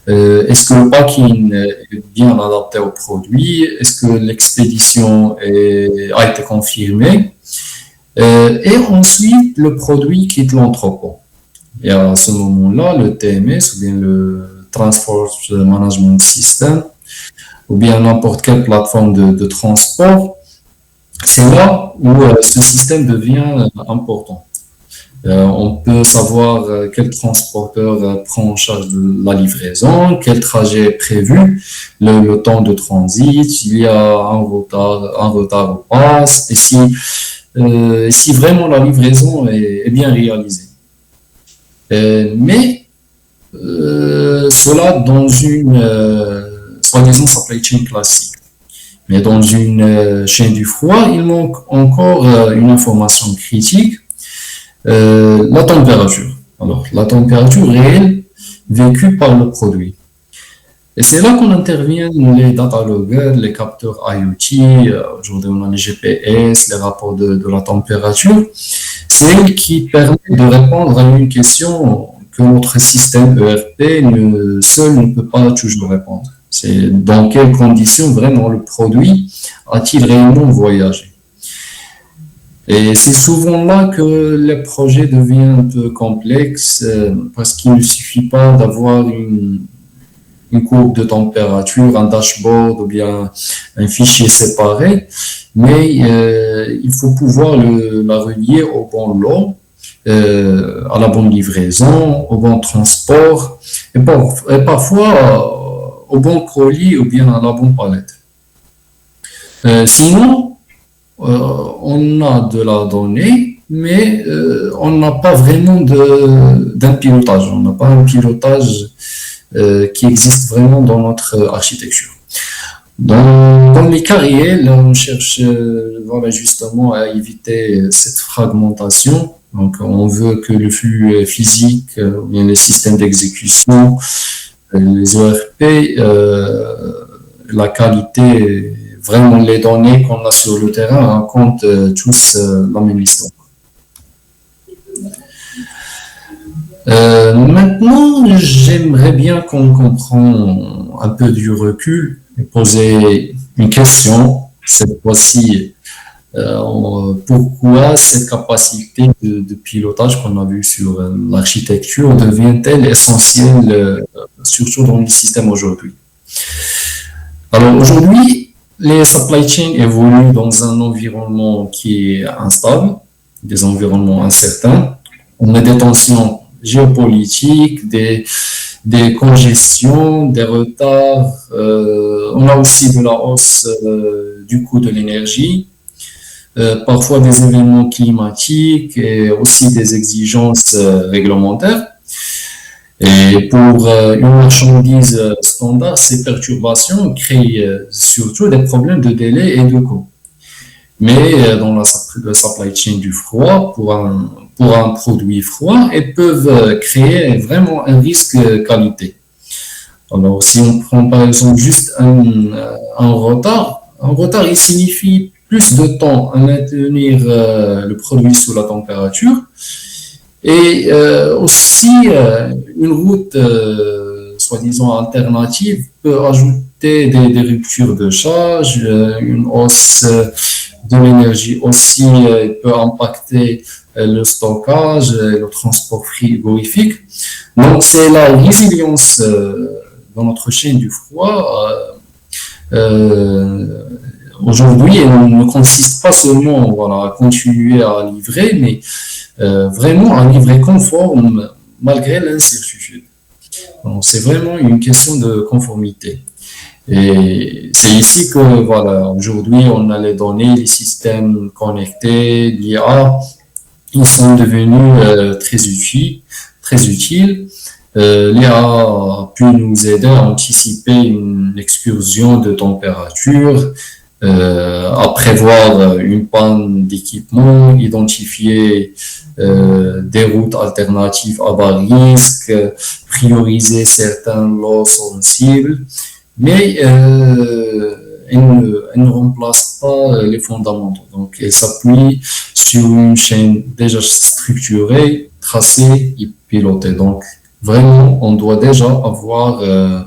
est-ce que le packing est bien adapté au produit, est-ce que l'expédition a été confirmée, et ensuite le produit quitte l'entrepôt. Et à ce moment-là, le TMS ou bien le Transport Management System ou bien n'importe quelle plateforme de transport, c'est là où ce système devient important. On peut savoir quel transporteur prend en charge la livraison, quel trajet est prévu, le temps de transit, s'il y a un retard ou pas, et si vraiment la livraison est bien réalisée. Mais cela dans une soi-disant supply chain classique. Mais dans une chaîne du froid, il manque encore une information critique, la température. Alors, la température réelle vécue par le produit. Et c'est là qu'on intervient les data loggers, les capteurs IoT, aujourd'hui on a les GPS, les rapports de la température. C'est elles qui permettent de répondre à une question que notre système ERP seul ne peut pas toujours répondre. C'est dans quelles conditions vraiment le produit a-t-il réellement voyagé. Et c'est souvent là que les projets deviennent un peu complexes parce qu'il ne suffit pas d'avoir une courbe de température, un dashboard ou bien un fichier séparé, mais il faut pouvoir la relier au bon lot, à la bonne livraison, au bon transport et parfois au bon colis ou bien à la bonne palette. Sinon, on a de la donnée, mais on n'a pas vraiment d'un pilotage. On n'a pas un pilotage qui existe vraiment dans notre architecture. Dans les cas réels, on cherche justement à éviter cette fragmentation. Donc, on veut que le flux physique, ou bien les systèmes d'exécution, les ERP, la qualité, vraiment les données qu'on a sur le terrain racontent tous la même histoire. Maintenant, j'aimerais bien qu'on prenne un peu du recul et poser une question, cette fois-ci. Pourquoi cette capacité de pilotage qu'on a vu sur l'architecture devient-elle essentielle, surtout dans le système aujourd'hui? Alors aujourd'hui, les supply chains évoluent dans un environnement qui est instable, des environnements incertains. On a des tensions géopolitiques, des congestions, des retards. On a aussi de la hausse du coût de l'énergie, parfois des événements climatiques et aussi des exigences réglementaires. Et pour une marchandise standard, ces perturbations créent surtout des problèmes de délai et de coût. Mais dans la supply chain du froid, pour un produit froid, elles peuvent créer vraiment un risque qualité. Alors, si on prend par exemple juste un retard, il signifie plus de temps à maintenir le produit sous la température. Et aussi, une route, soi-disant alternative, peut ajouter des ruptures de charge, une hausse de l'énergie aussi peut impacter le stockage, le transport frigorifique. Donc, c'est la résilience dans notre chaîne du froid. Aujourd'hui, elle ne consiste pas seulement à continuer à livrer, mais vraiment à livrer conforme malgré l'incertitude. Donc, c'est vraiment une question de conformité. Et c'est ici que, aujourd'hui, on a les données, les systèmes connectés, l'IA, ils sont devenus très utiles. L'IA a pu nous aider à anticiper une excursion de température, à prévoir une panne d'équipement, identifier des routes alternatives à bas risque, prioriser certains lots sensibles, mais elle ne remplace pas les fondamentaux. Donc, elle s'appuie sur une chaîne déjà structurée, tracée et pilotée. Donc, vraiment, on doit déjà avoir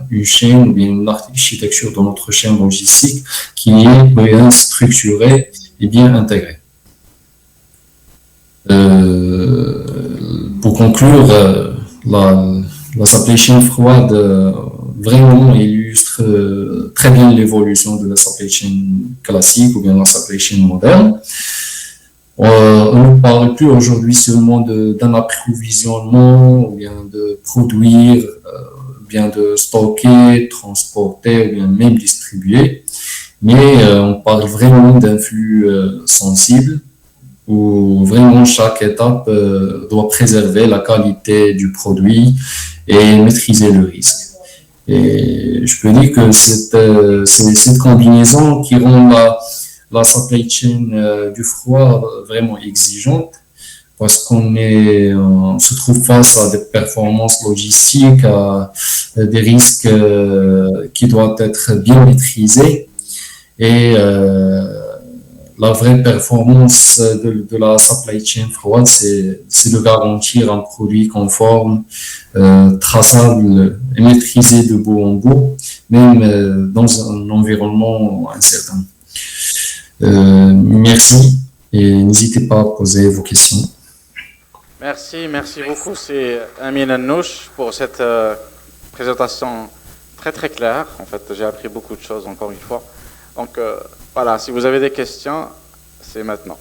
une chaîne ou bien une architecture dans notre chaîne logistique qui est bien structurée et bien intégrée. Pour conclure, la supply chain froide vraiment illustre très bien l'évolution de la supply chain classique ou bien la supply chain moderne. On ne parle plus aujourd'hui seulement d'un approvisionnement, ou bien de produire, bien de stocker, transporter, ou bien même distribuer, mais on parle vraiment d'un flux sensible où vraiment chaque étape doit préserver la qualité du produit et maîtriser le risque. Et je peux dire que c'est cette combinaison qui rend la supply chain du froid vraiment exigeante parce qu'on se trouve face à des performances logistiques, à des risques qui doivent être bien maîtrisés et la vraie performance de la supply chain froide, c'est de garantir un produit conforme, traçable et maîtrisé de bout en bout, même dans un environnement incertain. Merci et n'hésitez pas à poser vos questions. Merci beaucoup. C'est Amin Annouche pour cette présentation très très claire. En fait, j'ai appris beaucoup de choses encore une fois. Donc voilà, si vous avez des questions, c'est maintenant.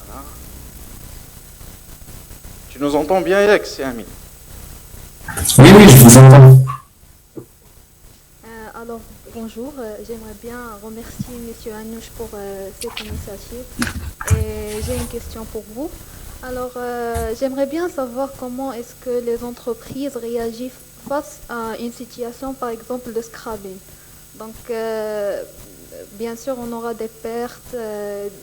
Voilà. Tu nous entends bien, Alex et Amin? Oui, je vous entends. Alors, bonjour. J'aimerais bien remercier M. Annouche pour cette initiative. Et j'ai une question pour vous. Alors, j'aimerais bien savoir comment est-ce que les entreprises réagissent face à une situation, par exemple, de scrapping. Donc, bien sûr, on aura des pertes,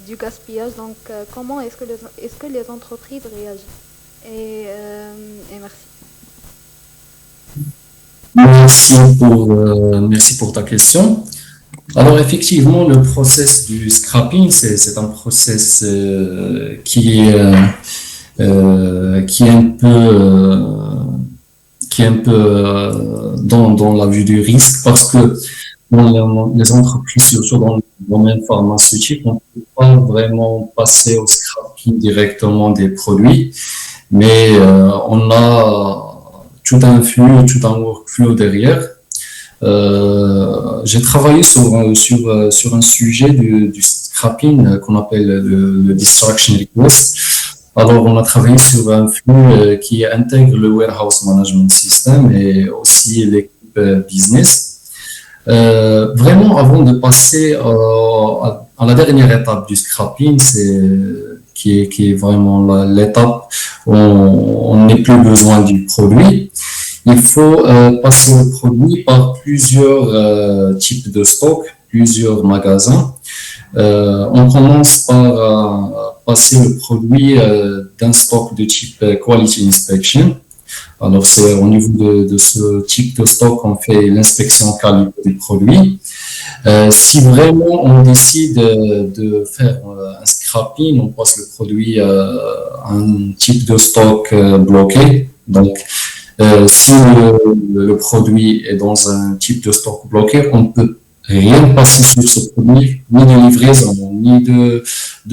du gaspillage. Donc, comment est-ce que les entreprises réagissent? Et merci. Merci pour ta question. Alors effectivement, le process du scrapping, c'est un process qui est un peu dans la vue du risque parce que dans les entreprises, surtout dans le domaine pharmaceutique, on ne peut pas vraiment passer au scrapping scrapping directement des produits, mais on a tout un flux, tout un workflow derrière. J'ai travaillé sur un sujet du scrapping qu'on appelle le Distraction Request. Alors, on a travaillé sur un flux qui intègre le Warehouse Management System et aussi l'équipe business. Vraiment, avant de passer à la dernière étape du scrapping, qui est vraiment l'étape où on n'a plus besoin du produit, il faut passer le produit par plusieurs types de stocks, plusieurs magasins. On commence par passer le produit d'un stock de type Quality Inspection. Alors, c'est au niveau de ce type de stock qu'on fait l'inspection qualité du produit. Si vraiment on décide de faire un scrapping, on passe le produit à un type de stock bloqué. Donc, si le produit est dans un type de stock bloqué, on ne peut rien passer sur ce produit, ni de livraison, ni de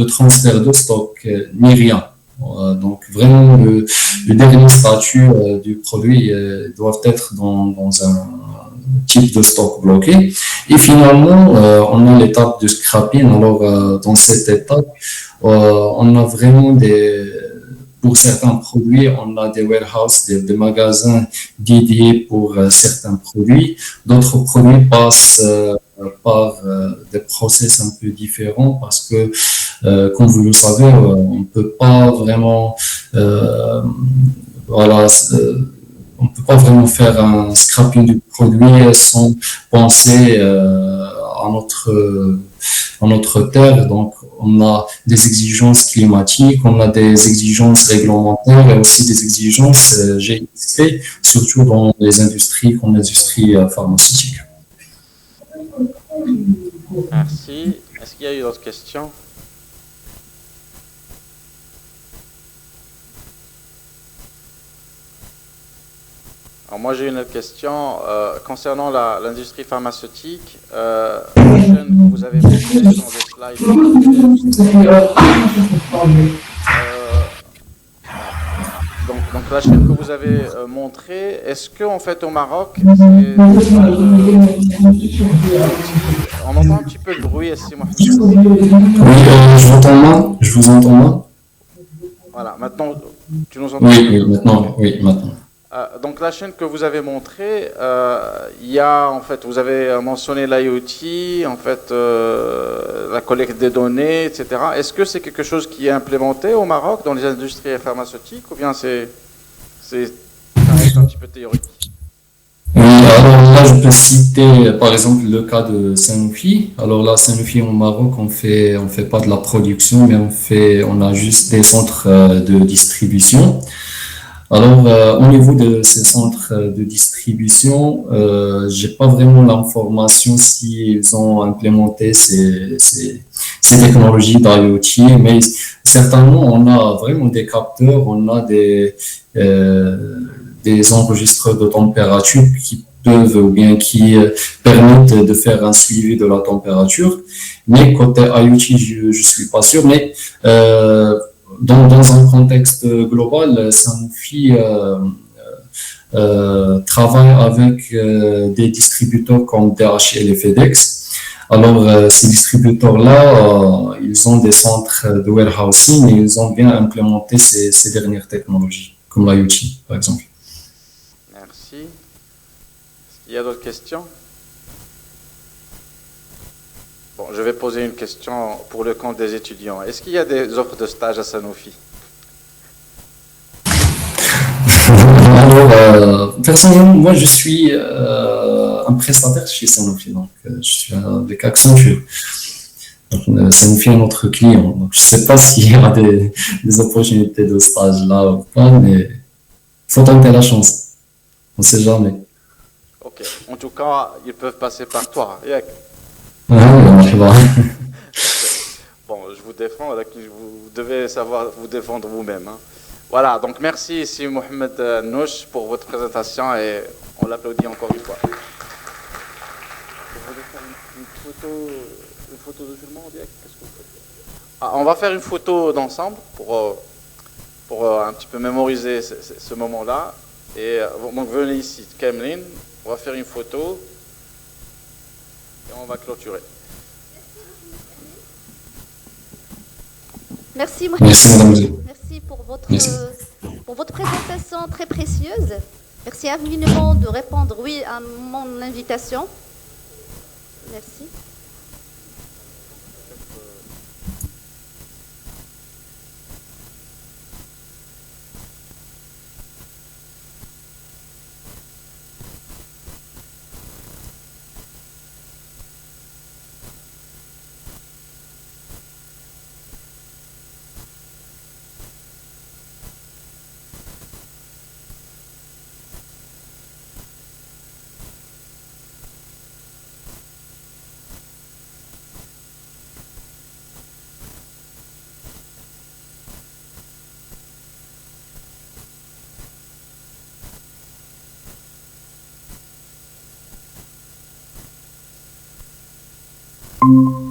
transfert de stock, ni rien. Donc vraiment, le dernier statut du produit doit être dans un type de stock bloqué. Et finalement, on a l'étape de scrapping. Alors, dans cette étape, on a vraiment pour certains produits, on a des warehouses, des magasins dédiés pour certains produits. D'autres produits passent par des process un peu différents parce que, comme vous le savez, on ne peut pas vraiment, on peut pas vraiment faire un scrapping du produit sans penser à notre terre. Donc, on a des exigences climatiques, on a des exigences réglementaires et aussi des exigences GXP, surtout dans les industries comme l'industrie pharmaceutique. Merci. Est-ce qu'il y a eu d'autres questions? Alors moi j'ai une autre question concernant l'industrie pharmaceutique. La chaîne que vous avez montrée sur des slides. Donc la chaîne que vous avez montrée, est-ce que en fait au Maroc, on entend un petit peu le bruit ici, moi. Oui, je vous entends mal. Voilà, maintenant tu nous entends? Oui, maintenant. Donc la chaîne que vous avez montrée, il y a en fait, vous avez mentionné l'IoT, en fait, la collecte des données, etc. Est-ce que c'est quelque chose qui est implémenté au Maroc dans les industries pharmaceutiques ou bien c'est un petit peu théorique? Oui, alors là je peux citer par exemple le cas de Sanofi. Alors là, Sanofi au Maroc, on fait pas de la production, mais on a juste des centres de distribution. Alors, au niveau de ces centres de distribution, j'ai pas vraiment l'information s'ils ont implémenté ces technologies d'IoT, mais certainement, on a vraiment des capteurs, on a des enregistreurs de température qui peuvent ou bien qui permettent de faire un suivi de la température. Mais côté IoT, je suis pas sûr, mais dans un contexte global, Sanofi travaille avec des distributeurs comme DHL et FedEx. Alors, ces distributeurs-là, ils ont des centres de warehousing et ils ont bien implémenté ces dernières technologies, comme l'IoT, par exemple. Merci. Est-ce qu'il y a d'autres questions? Bon, je vais poser une question pour le compte des étudiants. Est-ce qu'il y a des offres de stage à Sanofi? Alors, personnellement, moi, je suis un prestataire chez Sanofi, donc je suis avec Accenture. Donc, Sanofi est notre client, donc je ne sais pas s'il y a des opportunités de stage là ou pas, mais il faut tenter la chance. On ne sait jamais. Ok. En tout cas, ils peuvent passer par toi. Bon, je vous défends, vous devez savoir vous défendre vous-même. Hein. Voilà, donc merci ici Mohamed Nouch pour votre présentation et on l'applaudit encore une fois. Vous voulez faire une photo de tout le monde? Qu'est-ce que vous faites? On va faire une photo d'ensemble pour un petit peu mémoriser ce moment-là. Et donc venez ici, Kemlin, on va faire une photo et on va clôturer. Merci, Merci, madame. Merci pour votre, Merci. pour votre présentation très précieuse. Merci infiniment de répondre oui à mon invitation. Merci. Merci.